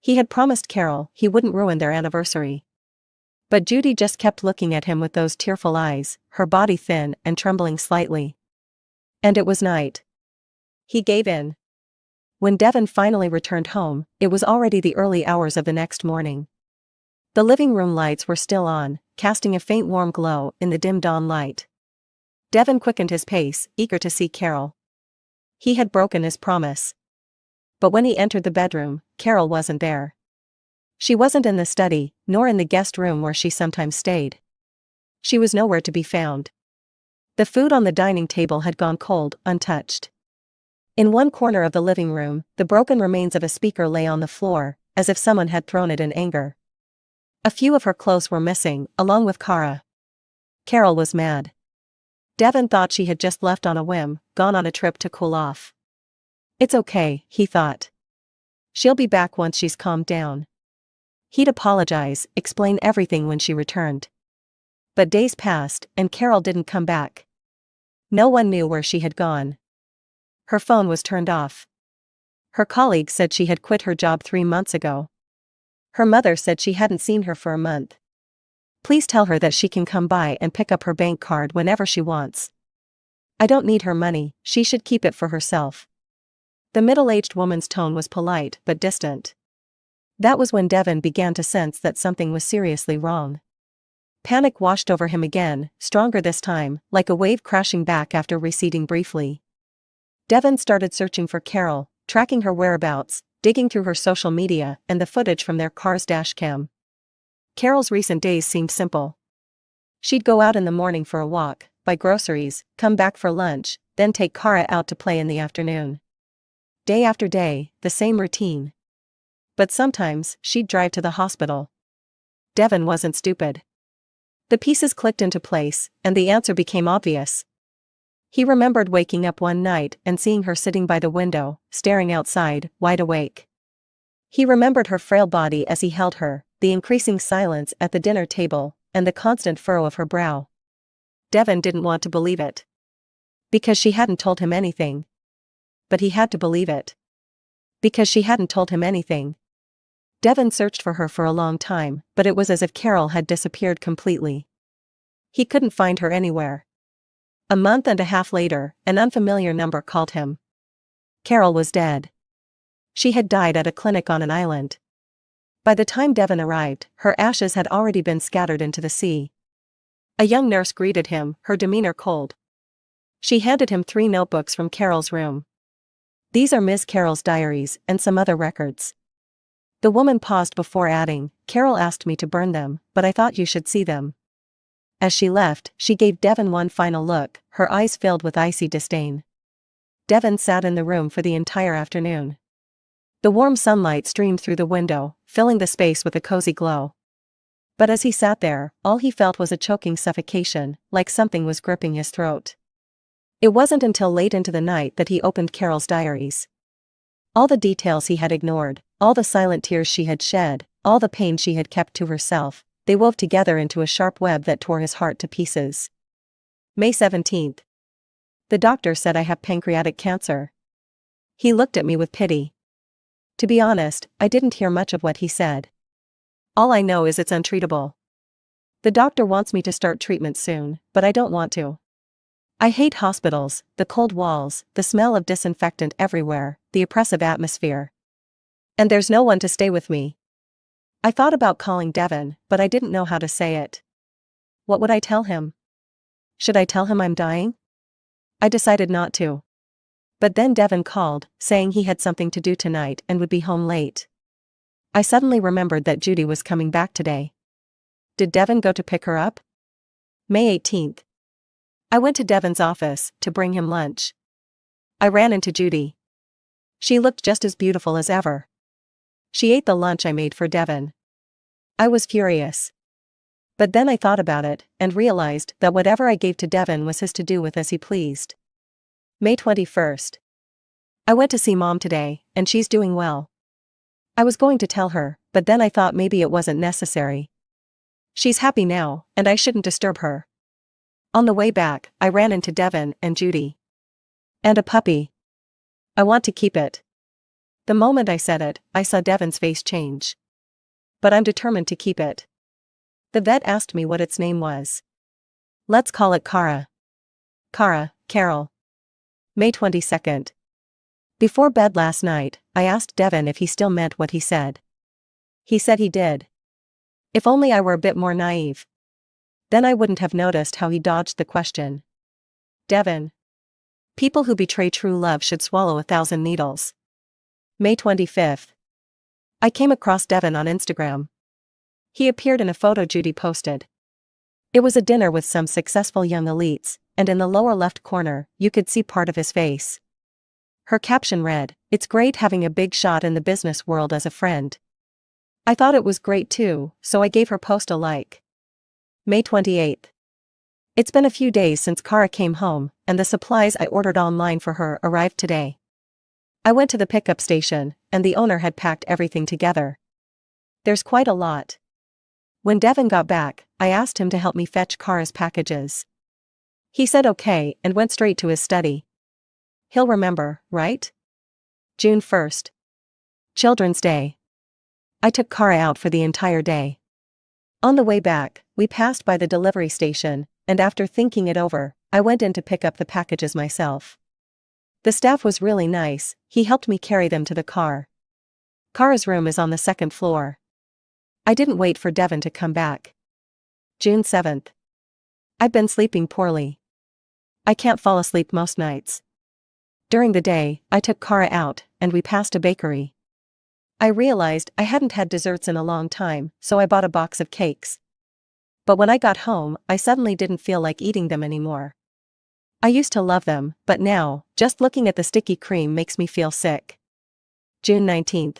He had promised Carol he wouldn't ruin their anniversary. But Judy just kept looking at him with those tearful eyes, her body thin and trembling slightly. And it was night. He gave in. When Devin finally returned home, it was already the early hours of the next morning. The living room lights were still on, casting a faint warm glow in the dim dawn light. Devin quickened his pace, eager to see Carol. He had broken his promise. But when he entered the bedroom, Carol wasn't there. She wasn't in the study, nor in the guest room where she sometimes stayed. She was nowhere to be found. The food on the dining table had gone cold, untouched. In one corner of the living room, the broken remains of a speaker lay on the floor, as if someone had thrown it in anger. A few of her clothes were missing, along with Kara. Carol was mad. Devin thought she had just left on a whim, gone on a trip to cool off. It's okay, he thought. She'll be back once she's calmed down. He'd apologize, explain everything when she returned. But days passed, and Carol didn't come back. No one knew where she had gone. Her phone was turned off. Her colleague said she had quit her job 3 months ago. Her mother said she hadn't seen her for a month. Please tell her that she can come by and pick up her bank card whenever she wants. I don't need her money, she should keep it for herself. The middle-aged woman's tone was polite but distant. That was when Devon began to sense that something was seriously wrong. Panic washed over him again, stronger this time, like a wave crashing back after receding briefly. Devon started searching for Carol, tracking her whereabouts, digging through her social media and the footage from their car's dashcam. Carol's recent days seemed simple. She'd go out in the morning for a walk, buy groceries, come back for lunch, then take Kara out to play in the afternoon. Day after day, the same routine. But sometimes, she'd drive to the hospital. Devon wasn't stupid. The pieces clicked into place, and the answer became obvious. He remembered waking up one night and seeing her sitting by the window, staring outside, wide awake. He remembered her frail body as he held her, the increasing silence at the dinner table, and the constant furrow of her brow. Devon didn't want to believe it. Because she hadn't told him anything. But he had to believe it. Because she hadn't told him anything. Devon searched for her for a long time, but it was as if Carol had disappeared completely. He couldn't find her anywhere. A month and a half later, an unfamiliar number called him. Carol was dead. She had died at a clinic on an island. By the time Devon arrived, her ashes had already been scattered into the sea. A young nurse greeted him, her demeanor cold. She handed him 3 notebooks from Carol's room. These are Ms. Carol's diaries and some other records. The woman paused before adding, Carol asked me to burn them, but I thought you should see them. As she left, she gave Devon one final look, her eyes filled with icy disdain. Devon sat in the room for the entire afternoon. The warm sunlight streamed through the window, filling the space with a cozy glow. But as he sat there, all he felt was a choking suffocation, like something was gripping his throat. It wasn't until late into the night that he opened Carol's diaries. All the details he had ignored, all the silent tears she had shed, all the pain she had kept to herself, they wove together into a sharp web that tore his heart to pieces. May 17th. The doctor said I have pancreatic cancer. He looked at me with pity. To be honest, I didn't hear much of what he said. All I know is it's untreatable. The doctor wants me to start treatment soon, but I don't want to. I hate hospitals, the cold walls, the smell of disinfectant everywhere, the oppressive atmosphere. And there's no one to stay with me. I thought about calling Devon, but I didn't know how to say it. What would I tell him? Should I tell him I'm dying? I decided not to. But then Devon called, saying he had something to do tonight and would be home late. I suddenly remembered that Judy was coming back today. Did Devon go to pick her up? May 18th. I went to Devon's office to bring him lunch. I ran into Judy. She looked just as beautiful as ever. She ate the lunch I made for Devon. I was furious. But then I thought about it and realized that whatever I gave to Devon was his to do with as he pleased. May 21st. I went to see Mom today, and she's doing well. I was going to tell her, but then I thought maybe it wasn't necessary. She's happy now, and I shouldn't disturb her. On the way back, I ran into Devon and Judy. And a puppy. I want to keep it. The moment I said it, I saw Devon's face change. But I'm determined to keep it. The vet asked me what its name was. Let's call it Kara. Kara, Carol. May 22nd. Before bed last night, I asked Devon if he still meant what he said. He said he did. If only I were a bit more naive. Then I wouldn't have noticed how he dodged the question. Devon. People who betray true love should swallow 1,000 needles. May 25th. I came across Devon on Instagram. He appeared in a photo Judy posted. It was a dinner with some successful young elites, and in the lower left corner, you could see part of his face. Her caption read, "It's great having a big shot in the business world as a friend." I thought it was great too, so I gave her post a like. May 28th. It's been a few days since Kara came home, and the supplies I ordered online for her arrived today. I went to the pickup station, and the owner had packed everything together. There's quite a lot. When Devon got back, I asked him to help me fetch Kara's packages. He said okay and went straight to his study. He'll remember, right? June 1st. Children's Day. I took Kara out for the entire day. On the way back, we passed by the delivery station, and after thinking it over, I went in to pick up the packages myself. The staff was really nice, he helped me carry them to the car. Kara's room is on the second floor. I didn't wait for Devin to come back. June 7th. I've been sleeping poorly. I can't fall asleep most nights. During the day, I took Kara out, and we passed a bakery. I realized I hadn't had desserts in a long time, so I bought a box of cakes. But when I got home, I suddenly didn't feel like eating them anymore. I used to love them, but now, just looking at the sticky cream makes me feel sick. June 19th.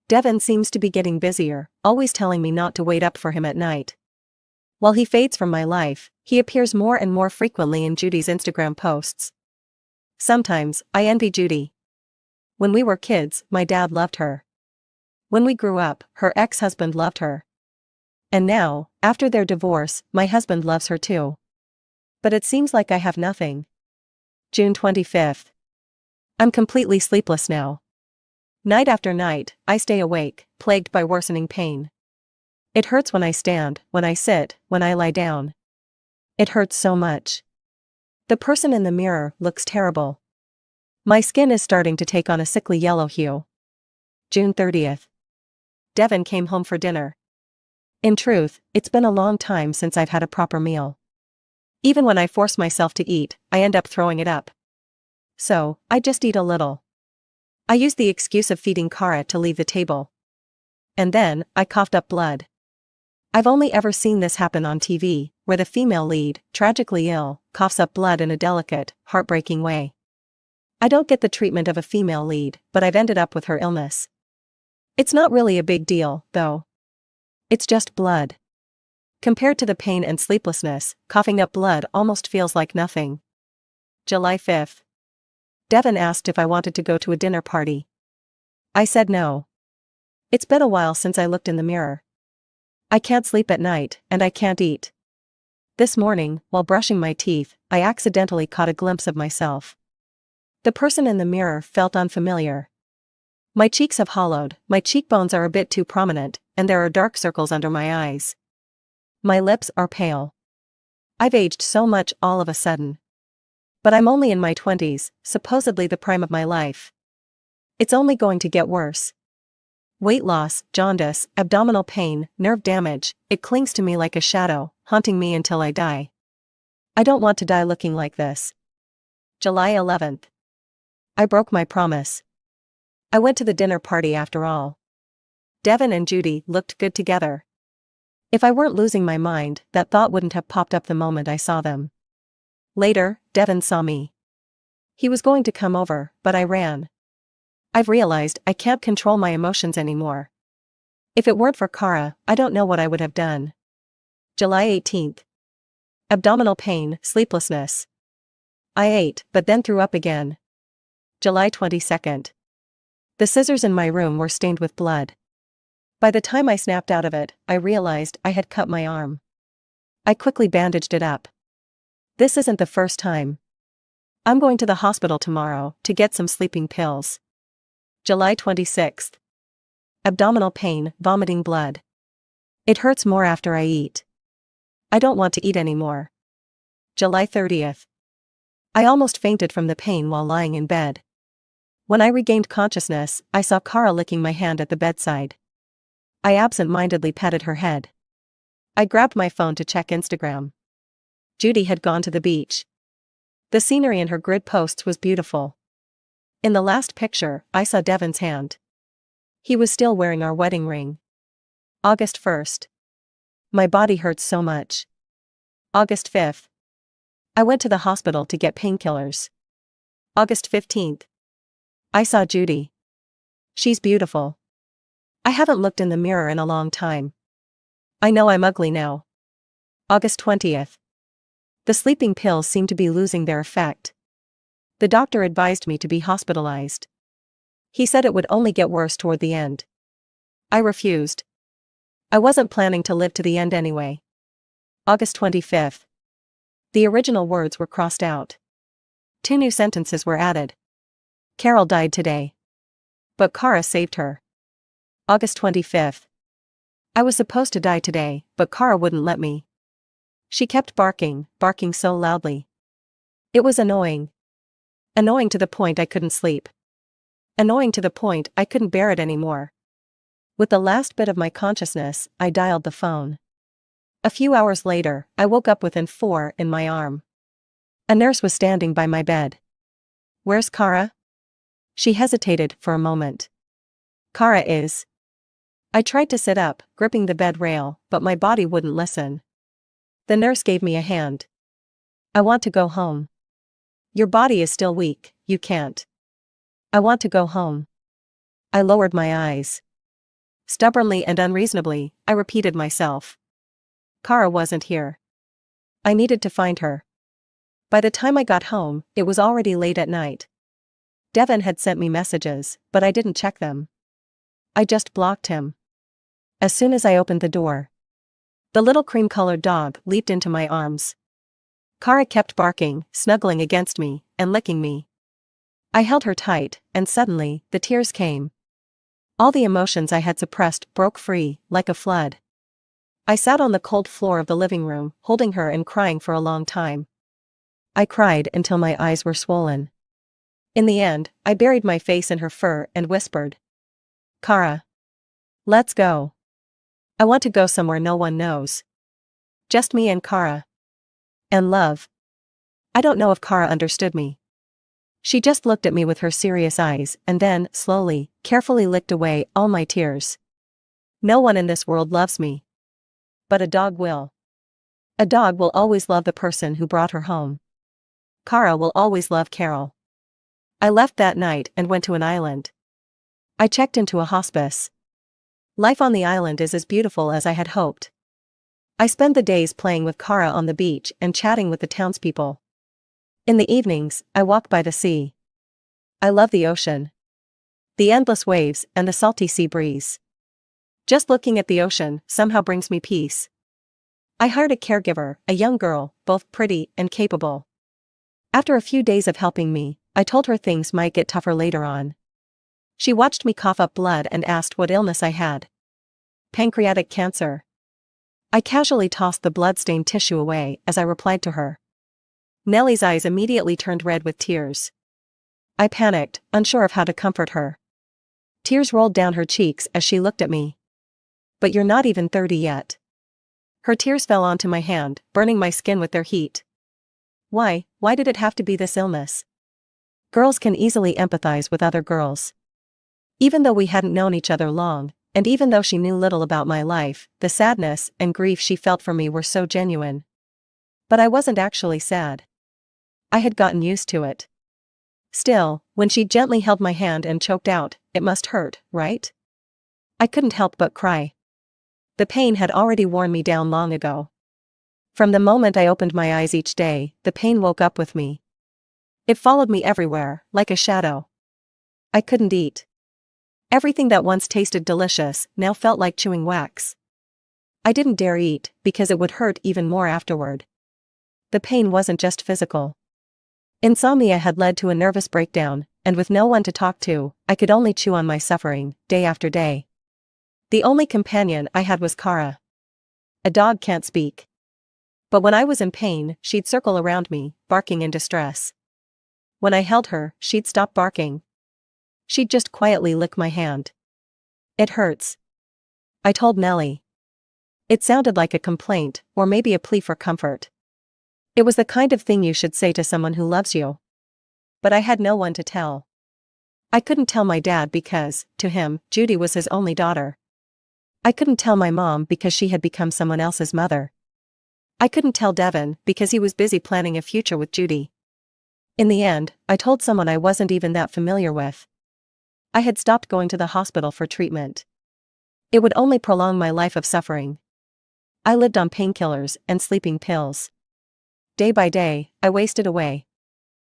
Devin seems to be getting busier, always telling me not to wait up for him at night. While he fades from my life, he appears more and more frequently in Judy's Instagram posts. Sometimes, I envy Judy. When we were kids, my dad loved her. When we grew up, her ex-husband loved her. And now, after their divorce, my husband loves her too. But it seems like I have nothing. June 25th. I'm completely sleepless now. Night after night, I stay awake, plagued by worsening pain. It hurts when I stand, when I sit, when I lie down. It hurts so much. The person in the mirror looks terrible. My skin is starting to take on a sickly yellow hue. June 30th. Devin came home for dinner. In truth, it's been a long time since I've had a proper meal. Even when I force myself to eat, I end up throwing it up. So, I just eat a little. I use the excuse of feeding Kara to leave the table. And then, I coughed up blood. I've only ever seen this happen on TV, where the female lead, tragically ill, coughs up blood in a delicate, heartbreaking way. I don't get the treatment of a female lead, but I've ended up with her illness. It's not really a big deal, though. It's just blood. Compared to the pain and sleeplessness, coughing up blood almost feels like nothing. July 5th. Devin asked if I wanted to go to a dinner party. I said no. It's been a while since I looked in the mirror. I can't sleep at night, and I can't eat. This morning, while brushing my teeth, I accidentally caught a glimpse of myself. The person in the mirror felt unfamiliar. My cheeks have hollowed, my cheekbones are a bit too prominent, and there are dark circles under my eyes. My lips are pale. I've aged so much all of a sudden. But I'm only in my 20s, supposedly the prime of my life. It's only going to get worse. Weight loss, jaundice, abdominal pain, nerve damage, it clings to me like a shadow, haunting me until I die. I don't want to die looking like this. July 11th. I broke my promise. I went to the dinner party after all. Devin and Judy looked good together. If I weren't losing my mind, that thought wouldn't have popped up the moment I saw them. Later, Devin saw me. He was going to come over, but I ran. I've realized I can't control my emotions anymore. If it weren't for Kara, I don't know what I would have done. July 18th. Abdominal pain, sleeplessness. I ate, but then threw up again. July 22nd. The scissors in my room were stained with blood. By the time I snapped out of it, I realized I had cut my arm. I quickly bandaged it up. This isn't the first time. I'm going to the hospital tomorrow to get some sleeping pills. July 26th. Abdominal pain, vomiting blood. It hurts more after I eat. I don't want to eat anymore. July 30th. I almost fainted from the pain while lying in bed. When I regained consciousness, I saw Kara licking my hand at the bedside. I absent-mindedly patted her head. I grabbed my phone to check Instagram. Judy had gone to the beach. The scenery in her grid posts was beautiful. In the last picture, I saw Devin's hand. He was still wearing our wedding ring. August 1st. My body hurts so much. August 5th. I went to the hospital to get painkillers. August 15th. I saw Judy. She's beautiful. I haven't looked in the mirror in a long time. I know I'm ugly now. August 20th. The sleeping pills seem to be losing their effect. The doctor advised me to be hospitalized. He said it would only get worse toward the end. I refused. I wasn't planning to live to the end anyway. August 25th. The original words were crossed out. 2 new sentences were added. Carol died today. But Kara saved her. August 25th. I was supposed to die today, but Kara wouldn't let me. She kept barking so loudly. It was annoying. Annoying to the point I couldn't sleep. Annoying to the point I couldn't bear it anymore. With the last bit of my consciousness, I dialed the phone. A few hours later, I woke up with an 4 in my arm. A nurse was standing by my bed. "Where's Kara?" She hesitated for a moment. "Kara is." I tried to sit up, gripping the bed rail, but my body wouldn't listen. The nurse gave me a hand. "I want to go home." "Your body is still weak, you can't." "I want to go home." I lowered my eyes. Stubbornly and unreasonably, I repeated myself. Kara wasn't here. I needed to find her. By the time I got home, it was already late at night. Devin had sent me messages, but I didn't check them. I just blocked him. As soon as I opened the door, the little cream-colored dog leaped into my arms. Kara kept barking, snuggling against me, and licking me. I held her tight, and suddenly, the tears came. All the emotions I had suppressed broke free, like a flood. I sat on the cold floor of the living room, holding her and crying for a long time. I cried until my eyes were swollen. In the end, I buried my face in her fur and whispered, "Kara. Let's go. I want to go somewhere no one knows. Just me and Kara. And love." I don't know if Kara understood me. She just looked at me with her serious eyes and then, slowly, carefully licked away all my tears. No one in this world loves me. But a dog will. A dog will always love the person who brought her home. Kara will always love Carol. I left that night and went to an island. I checked into a hospice. Life on the island is as beautiful as I had hoped. I spend the days playing with Kara on the beach and chatting with the townspeople. In the evenings, I walk by the sea. I love the ocean. The endless waves and the salty sea breeze. Just looking at the ocean somehow brings me peace. I hired a caregiver, a young girl, both pretty and capable. After a few days of helping me, I told her things might get tougher later on. She watched me cough up blood and asked what illness I had. "Pancreatic cancer." I casually tossed the blood-stained tissue away as I replied to her. Nellie's eyes immediately turned red with tears. I panicked, unsure of how to comfort her. Tears rolled down her cheeks as she looked at me. "But you're not even 30 yet." Her tears fell onto my hand, burning my skin with their heat. Why did it have to be this illness? Girls can easily empathize with other girls. Even though we hadn't known each other long, and even though she knew little about my life, the sadness and grief she felt for me were so genuine. But I wasn't actually sad. I had gotten used to it. Still, when she gently held my hand and choked out, "It must hurt, right?" I couldn't help but cry. The pain had already worn me down long ago. From the moment I opened my eyes each day, the pain woke up with me. It followed me everywhere, like a shadow. I couldn't eat. Everything that once tasted delicious now felt like chewing wax. I didn't dare eat, because it would hurt even more afterward. The pain wasn't just physical. Insomnia had led to a nervous breakdown, and with no one to talk to, I could only chew on my suffering, day after day. The only companion I had was Kara. A dog can't speak. But when I was in pain, she'd circle around me, barking in distress. When I held her, she'd stop barking. She'd just quietly lick my hand. "It hurts," I told Nellie. It sounded like a complaint, or maybe a plea for comfort. It was the kind of thing you should say to someone who loves you. But I had no one to tell. I couldn't tell my dad because, to him, Judy was his only daughter. I couldn't tell my mom because she had become someone else's mother. I couldn't tell Devin because he was busy planning a future with Judy. In the end, I told someone I wasn't even that familiar with. I had stopped going to the hospital for treatment. It would only prolong my life of suffering. I lived on painkillers and sleeping pills. Day by day, I wasted away.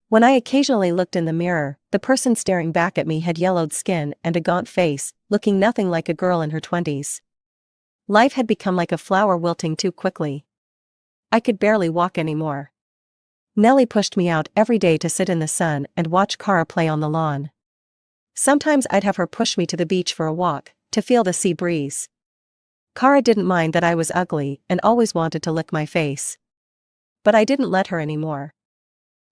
When I occasionally looked in the mirror, the person staring back at me had yellowed skin and a gaunt face, looking nothing like a girl in her 20s. Life had become like a flower wilting too quickly. I could barely walk anymore. Nellie pushed me out every day to sit in the sun and watch Kara play on the lawn. Sometimes I'd have her push me to the beach for a walk, to feel the sea breeze. Kara didn't mind that I was ugly and always wanted to lick my face. But I didn't let her anymore.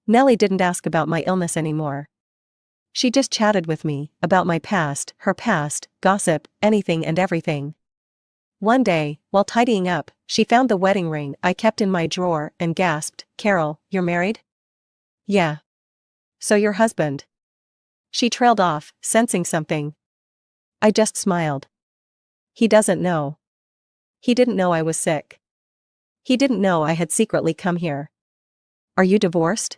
Nellie didn't ask about my illness anymore. She just chatted with me about my past, her past, gossip, anything and everything. One day, while tidying up, she found the wedding ring I kept in my drawer and gasped, "Carol, you're married?" "Yeah. So your husband?" She trailed off, sensing something. I just smiled. "He doesn't know. He didn't know I was sick. He didn't know I had secretly come here." "Are you divorced?"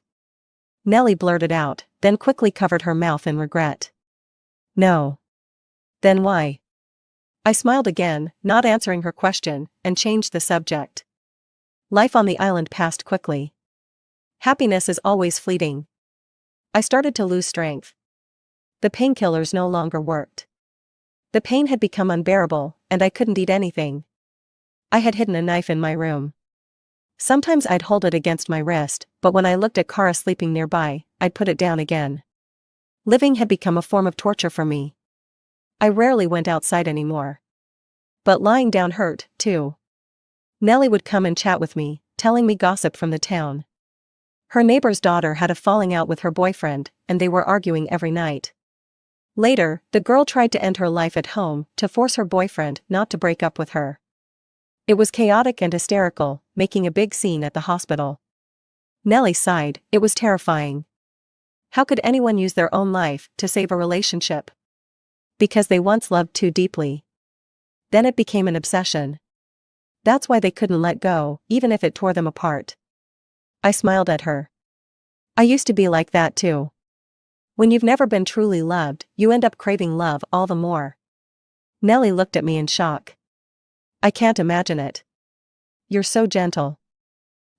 Nellie blurted out, then quickly covered her mouth in regret. "No." "Then why?" I smiled again, not answering her question, and changed the subject. Life on the island passed quickly. Happiness is always fleeting. I started to lose strength. The painkillers no longer worked. The pain had become unbearable, and I couldn't eat anything. I had hidden a knife in my room. Sometimes I'd hold it against my wrist, but when I looked at Kara sleeping nearby, I'd put it down again. Living had become a form of torture for me. I rarely went outside anymore. But lying down hurt, too. Nellie would come and chat with me, telling me gossip from the town. Her neighbor's daughter had a falling out with her boyfriend, and they were arguing every night. Later, the girl tried to end her life at home to force her boyfriend not to break up with her. It was chaotic and hysterical, making a big scene at the hospital. Nellie sighed, it was terrifying. How could anyone use their own life to save a relationship? Because they once loved too deeply. Then it became an obsession. That's why they couldn't let go, even if it tore them apart. I smiled at her. I used to be like that too. When you've never been truly loved, you end up craving love all the more. Nellie looked at me in shock. I can't imagine it. You're so gentle.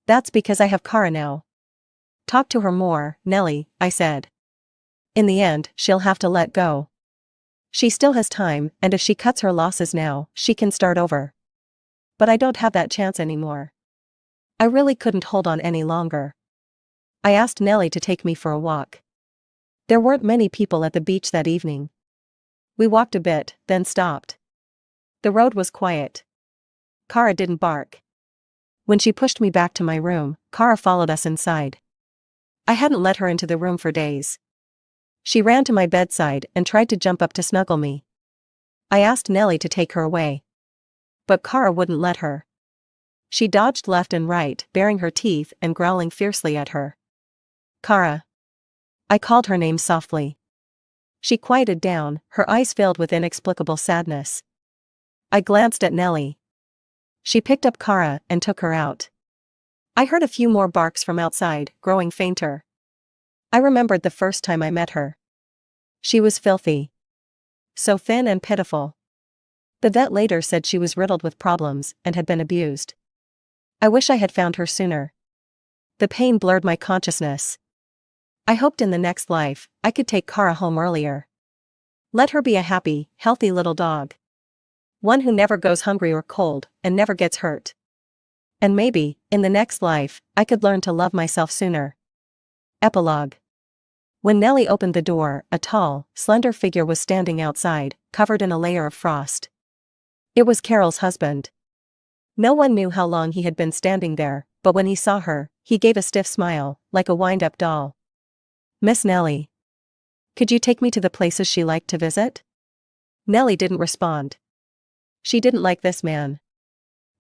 That's because I have Kara now. Talk to her more, Nellie, I said. In the end, she'll have to let go. She still has time, and if she cuts her losses now, she can start over. But I don't have that chance anymore. I really couldn't hold on any longer. I asked Nellie to take me for a walk. There weren't many people at the beach that evening. We walked a bit, then stopped. The road was quiet. Kara didn't bark. When she pushed me back to my room, Kara followed us inside. I hadn't let her into the room for days. She ran to my bedside and tried to jump up to snuggle me. I asked Nellie to take her away. But Kara wouldn't let her. She dodged left and right, baring her teeth and growling fiercely at her. "Kara." I called her name softly. She quieted down, her eyes filled with inexplicable sadness. I glanced at Nellie. She picked up Kara and took her out. I heard a few more barks from outside, growing fainter. I remembered the first time I met her. She was filthy. So thin and pitiful. The vet later said she was riddled with problems and had been abused. I wish I had found her sooner. The pain blurred my consciousness. I hoped in the next life, I could take Kara home earlier. Let her be a happy, healthy little dog. One who never goes hungry or cold, and never gets hurt. And maybe, in the next life, I could learn to love myself sooner. Epilogue. When Nellie opened the door, a tall, slender figure was standing outside, covered in a layer of frost. It was Carol's husband. No one knew how long he had been standing there, but when he saw her, he gave a stiff smile, like a wind-up doll. "Miss Nellie. Could you take me to the places she liked to visit?" Nellie didn't respond. She didn't like this man.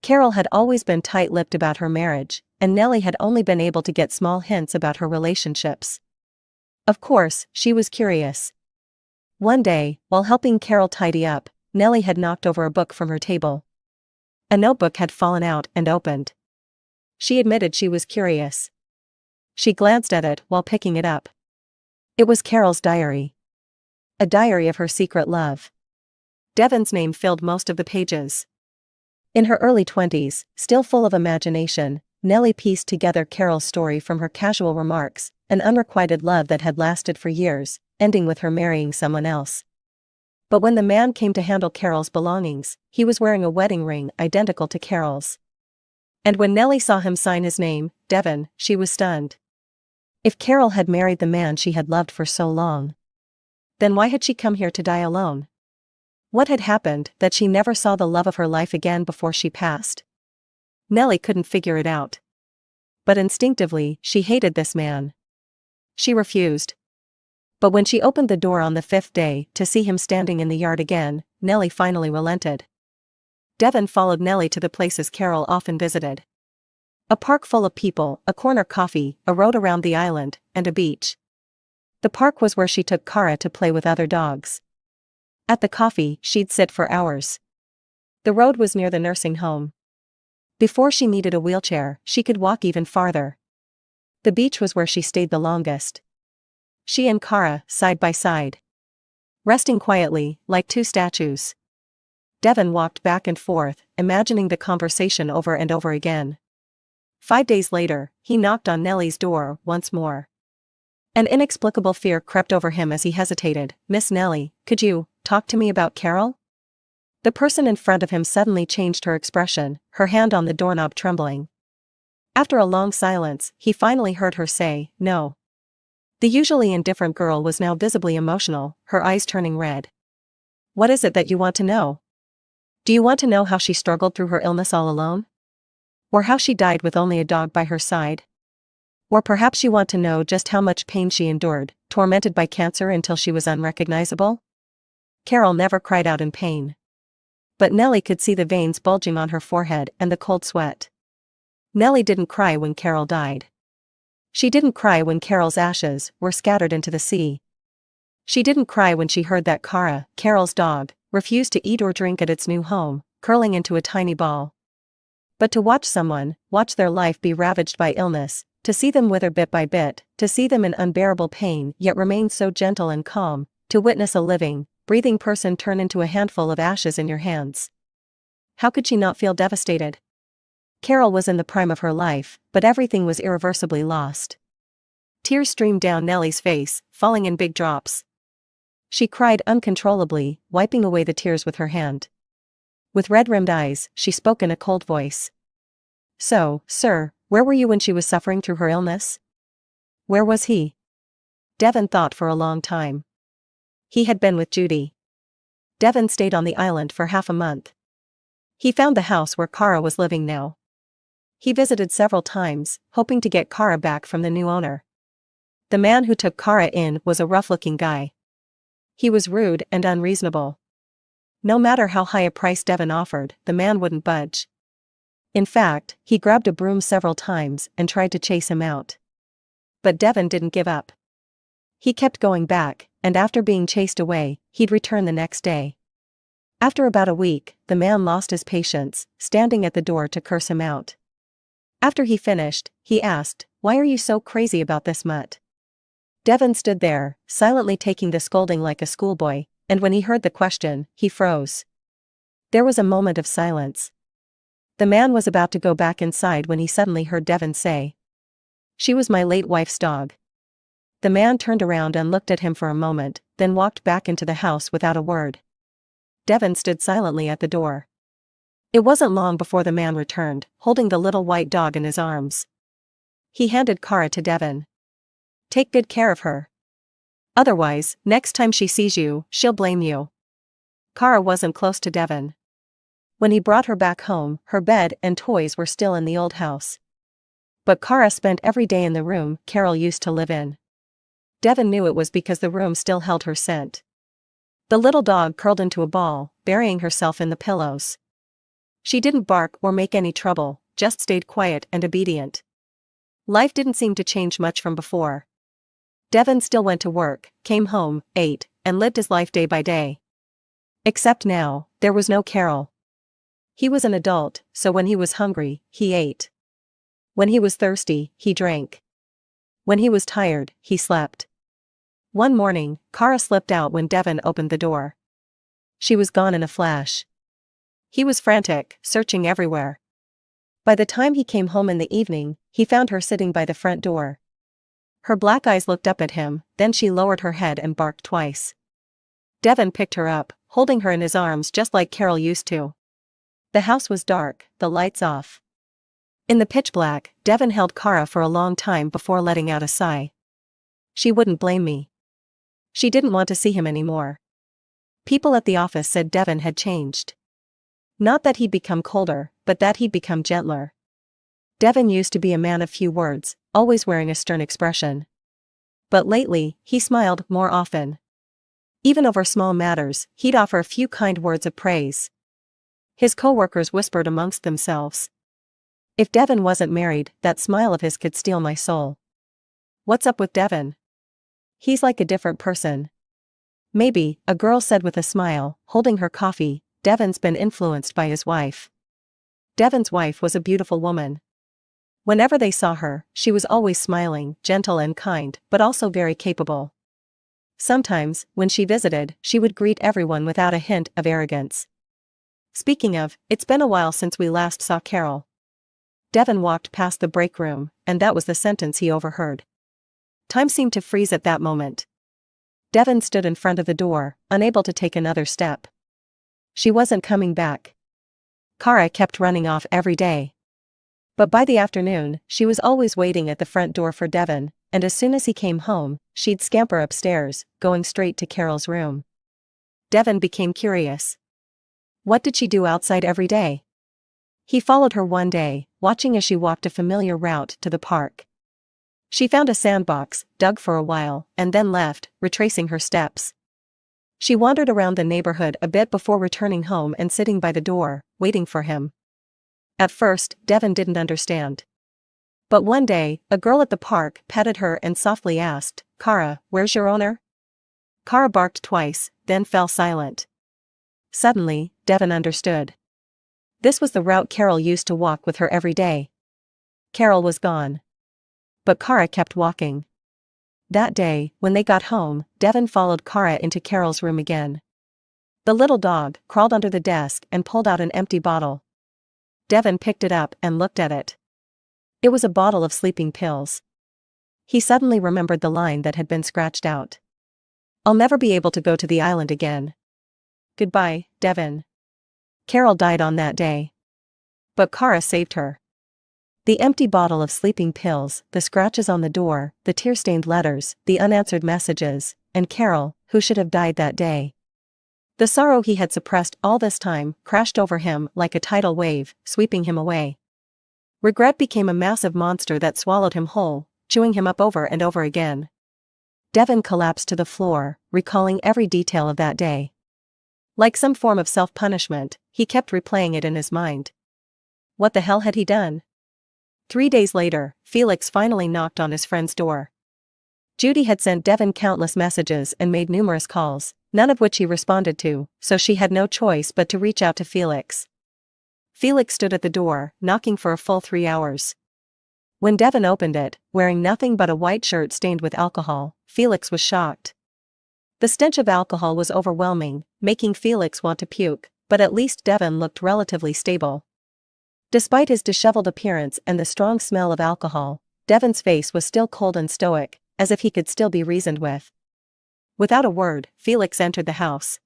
Carol had always been tight-lipped about her marriage, and Nellie had only been able to get small hints about her relationships. Of course, she was curious. One day, while helping Carol tidy up, Nellie had knocked over a book from her table. A notebook had fallen out and opened. She admitted she was curious. She glanced at it while picking it up. It was Carol's diary. A diary of her secret love. Devon's name filled most of the pages. In her early 20s, still full of imagination, Nellie pieced together Carol's story from her casual remarks, an unrequited love that had lasted for years, ending with her marrying someone else. But when the man came to handle Carol's belongings, he was wearing a wedding ring identical to Carol's. And when Nellie saw him sign his name, Devon, she was stunned. If Carol had married the man she had loved for so long, then why had she come here to die alone? What had happened that she never saw the love of her life again before she passed? Nellie couldn't figure it out. But instinctively, she hated this man. She refused. But when she opened the door on the 5th day to see him standing in the yard again, Nellie finally relented. Devon followed Nellie to the places Carol often visited. A park full of people, a corner coffee, a road around the island, and a beach. The park was where she took Kara to play with other dogs. At the coffee, she'd sit for hours. The road was near the nursing home. Before she needed a wheelchair, she could walk even farther. The beach was where she stayed the longest. She and Kara, side by side. Resting quietly, like two statues. Devon walked back and forth, imagining the conversation over and over again. 5 days later, he knocked on Nellie's door once more. An inexplicable fear crept over him as he hesitated. "Miss Nellie, could you talk to me about Carol?" The person in front of him suddenly changed her expression, her hand on the doorknob trembling. After a long silence, he finally heard her say, "No." The usually indifferent girl was now visibly emotional, her eyes turning red. "What is it that you want to know? Do you want to know how she struggled through her illness all alone? Or how she died with only a dog by her side? Or perhaps you want to know just how much pain she endured, tormented by cancer until she was unrecognizable?" Carol never cried out in pain. But Nellie could see the veins bulging on her forehead and the cold sweat. Nellie didn't cry when Carol died. She didn't cry when Carol's ashes were scattered into the sea. She didn't cry when she heard that Kara, Carol's dog, refused to eat or drink at its new home, curling into a tiny ball. But to watch their life be ravaged by illness, to see them wither bit by bit, to see them in unbearable pain yet remain so gentle and calm, to witness a living, breathing person turn into a handful of ashes in your hands. How could she not feel devastated? Carol was in the prime of her life, but everything was irreversibly lost. Tears streamed down Nellie's face, falling in big drops. She cried uncontrollably, wiping away the tears with her hand. With red-rimmed eyes, she spoke in a cold voice. "So, sir, where were you when she was suffering through her illness?" Where was he? Devon thought for a long time. He had been with Judy. Devon stayed on the island for half a month. He found the house where Kara was living now. He visited several times, hoping to get Kara back from the new owner. The man who took Kara in was a rough-looking guy. He was rude and unreasonable. No matter how high a price Devon offered, the man wouldn't budge. In fact, he grabbed a broom several times and tried to chase him out. But Devon didn't give up. He kept going back, and after being chased away, he'd return the next day. After about a week, the man lost his patience, standing at the door to curse him out. After he finished, he asked, "Why are you so crazy about this mutt?" Devon stood there, silently taking the scolding like a schoolboy, and when he heard the question, he froze. There was a moment of silence. The man was about to go back inside when he suddenly heard Devon say, "She was my late wife's dog." The man turned around and looked at him for a moment, then walked back into the house without a word. Devon stood silently at the door. It wasn't long before the man returned, holding the little white dog in his arms. He handed Kara to Devon. "Take good care of her. Otherwise, next time she sees you, she'll blame you." Kara wasn't close to Devon. When he brought her back home, her bed and toys were still in the old house. But Kara spent every day in the room Carol used to live in. Devon knew it was because the room still held her scent. The little dog curled into a ball, burying herself in the pillows. She didn't bark or make any trouble, just stayed quiet and obedient. Life didn't seem to change much from before. Devon still went to work, came home, ate, and lived his life day by day. Except now, there was no Carol. He was an adult, so when he was hungry, he ate. When he was thirsty, he drank. When he was tired, he slept. One morning, Kara slipped out when Devon opened the door. She was gone in a flash. He was frantic, searching everywhere. By the time he came home in the evening, he found her sitting by the front door. Her black eyes looked up at him, then she lowered her head and barked twice. Devon picked her up, holding her in his arms just like Carol used to. The house was dark, the lights off. In the pitch black, Devon held Kara for a long time before letting out a sigh. She wouldn't blame me. She didn't want to see him anymore. People at the office said Devin had changed. Not that he'd become colder, but that he'd become gentler. Devin used to be a man of few words, always wearing a stern expression. But lately, he smiled more often. Even over small matters, he'd offer a few kind words of praise. His co-workers whispered amongst themselves. If Devin wasn't married, that smile of his could steal my soul. What's up with Devin? He's like a different person. Maybe, a girl said with a smile, holding her coffee. Devin's been influenced by his wife. Devin's wife was a beautiful woman. Whenever they saw her, she was always smiling, gentle and kind, but also very capable. Sometimes, when she visited, she would greet everyone without a hint of arrogance. Speaking of, it's been a while since we last saw Carol. Devin walked past the break room, and that was the sentence he overheard. Time seemed to freeze at that moment. Devin stood in front of the door, unable to take another step. She wasn't coming back. Kara kept running off every day. But by the afternoon, she was always waiting at the front door for Devin, and as soon as he came home, she'd scamper upstairs, going straight to Carol's room. Devin became curious. What did she do outside every day? He followed her one day, watching as she walked a familiar route to the park. She found a sandbox, dug for a while, and then left, retracing her steps. She wandered around the neighborhood a bit before returning home and sitting by the door, waiting for him. At first, Devin didn't understand. But one day, a girl at the park petted her and softly asked, "Kara, where's your owner?" Kara barked twice, then fell silent. Suddenly, Devin understood. This was the route Carol used to walk with her every day. Carol was gone. But Kara kept walking. That day, when they got home, Devin followed Kara into Carol's room again. The little dog crawled under the desk and pulled out an empty bottle. Devin picked it up and looked at it. It was a bottle of sleeping pills. He suddenly remembered the line that had been scratched out. "I'll never be able to go to the island again. Goodbye, Devin." Carol died on that day. But Kara saved her. The empty bottle of sleeping pills, the scratches on the door, the tear-stained letters, the unanswered messages, and Carol, who should have died that day. The sorrow he had suppressed all this time crashed over him like a tidal wave, sweeping him away. Regret became a massive monster that swallowed him whole, chewing him up over and over again. Devin collapsed to the floor, recalling every detail of that day. Like some form of self-punishment, he kept replaying it in his mind. What the hell had he done? 3 days later, Felix finally knocked on his friend's door. Judy had sent Devin countless messages and made numerous calls, none of which he responded to, so she had no choice but to reach out to Felix. Felix stood at the door, knocking for a full 3 hours. When Devin opened it, wearing nothing but a white shirt stained with alcohol, Felix was shocked. The stench of alcohol was overwhelming, making Felix want to puke, but at least Devin looked relatively stable. Despite his disheveled appearance and the strong smell of alcohol, Devin's face was still cold and stoic, as if he could still be reasoned with. Without a word, Felix entered the house.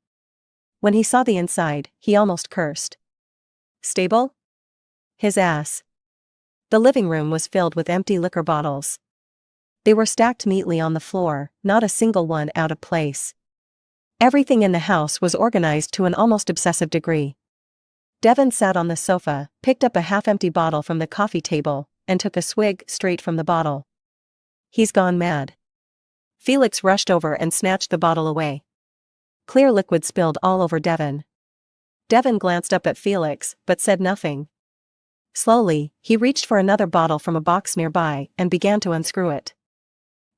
When he saw the inside, he almost cursed. Stable? His ass. The living room was filled with empty liquor bottles. They were stacked neatly on the floor, not a single one out of place. Everything in the house was organized to an almost obsessive degree. Devin sat on the sofa, picked up a half-empty bottle from the coffee table, and took a swig straight from the bottle. He's gone mad. Felix rushed over and snatched the bottle away. Clear liquid spilled all over Devin. Devin glanced up at Felix, but said nothing. Slowly, he reached for another bottle from a box nearby and began to unscrew it.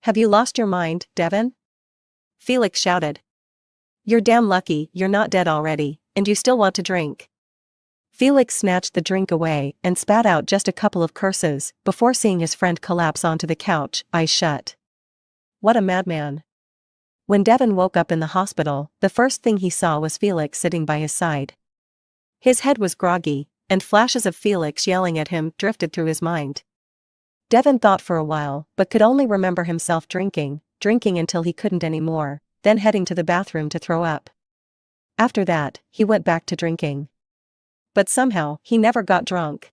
"Have you lost your mind, Devin?" Felix shouted. "You're damn lucky you're not dead already, and you still want to drink." Felix snatched the drink away and spat out just a couple of curses before seeing his friend collapse onto the couch, eyes shut. What a madman. When Devin woke up in the hospital, the first thing he saw was Felix sitting by his side. His head was groggy, and flashes of Felix yelling at him drifted through his mind. Devin thought for a while, but could only remember himself drinking until he couldn't anymore, then heading to the bathroom to throw up. After that, he went back to drinking. But somehow, he never got drunk.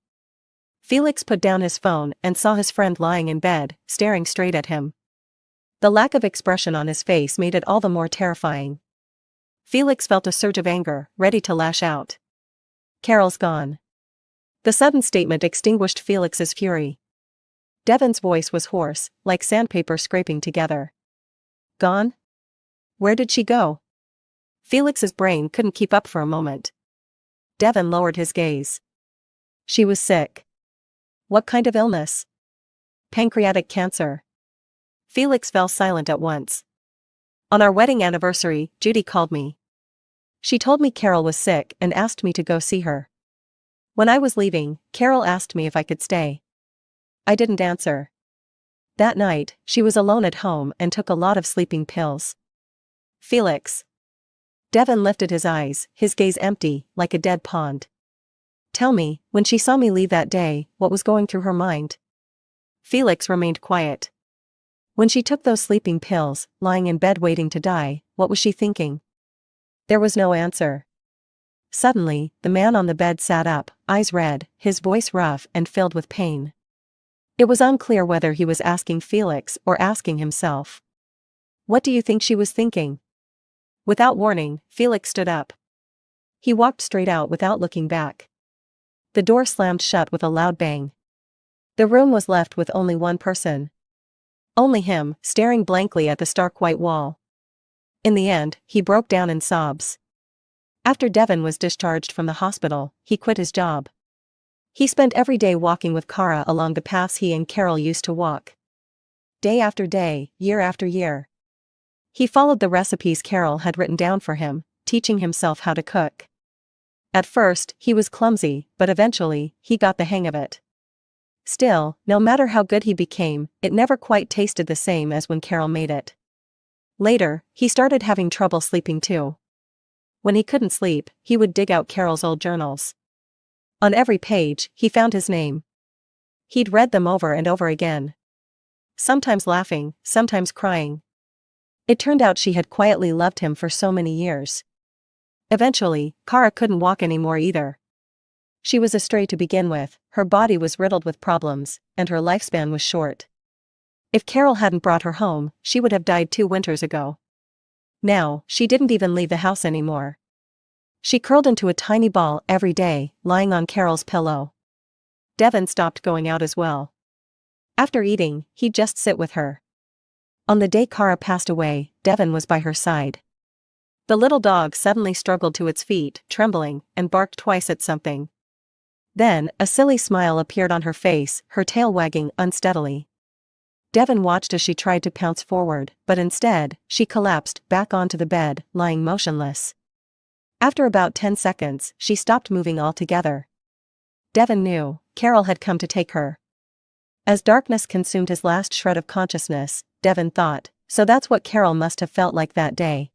Felix put down his phone and saw his friend lying in bed, staring straight at him. The lack of expression on his face made it all the more terrifying. Felix felt a surge of anger, ready to lash out. Carol's gone. The sudden statement extinguished Felix's fury. Devon's voice was hoarse, like sandpaper scraping together. Gone? Where did she go? Felix's brain couldn't keep up for a moment. Devon lowered his gaze. She was sick. What kind of illness? Pancreatic cancer. Felix fell silent at once. On our wedding anniversary, Judy called me. She told me Carol was sick and asked me to go see her. When I was leaving, Carol asked me if I could stay. I didn't answer. That night, she was alone at home and took a lot of sleeping pills. Felix. Devon lifted his eyes, his gaze empty, like a dead pond. Tell me, when she saw me leave that day, what was going through her mind? Felix remained quiet. When she took those sleeping pills, lying in bed waiting to die, what was she thinking? There was no answer. Suddenly, the man on the bed sat up, eyes red, his voice rough and filled with pain. It was unclear whether he was asking Felix or asking himself. What do you think she was thinking? Without warning, Felix stood up. He walked straight out without looking back. The door slammed shut with a loud bang. The room was left with only one person. Only him, staring blankly at the stark white wall. In the end, he broke down in sobs. After Devon was discharged from the hospital, he quit his job. He spent every day walking with Kara along the paths he and Carol used to walk. Day after day, year after year. He followed the recipes Carol had written down for him, teaching himself how to cook. At first, he was clumsy, but eventually, he got the hang of it. Still, no matter how good he became, it never quite tasted the same as when Carol made it. Later, he started having trouble sleeping too. When he couldn't sleep, he would dig out Carol's old journals. On every page, he found his name. He'd read them over and over again. Sometimes laughing, sometimes crying. It turned out she had quietly loved him for so many years. Eventually, Kara couldn't walk anymore either. She was a stray to begin with, her body was riddled with problems, and her lifespan was short. If Carol hadn't brought her home, she would have died 2 winters ago. Now, she didn't even leave the house anymore. She curled into a tiny ball every day, lying on Carol's pillow. Devon stopped going out as well. After eating, he'd just sit with her. On the day Kara passed away, Devon was by her side. The little dog suddenly struggled to its feet, trembling, and barked twice at something. Then, a silly smile appeared on her face, her tail wagging unsteadily. Devon watched as she tried to pounce forward, but instead, she collapsed back onto the bed, lying motionless. After about 10 seconds, she stopped moving altogether. Devon knew, Carol had come to take her. As darkness consumed his last shred of consciousness, Devon thought, so that's what Carol must have felt like that day.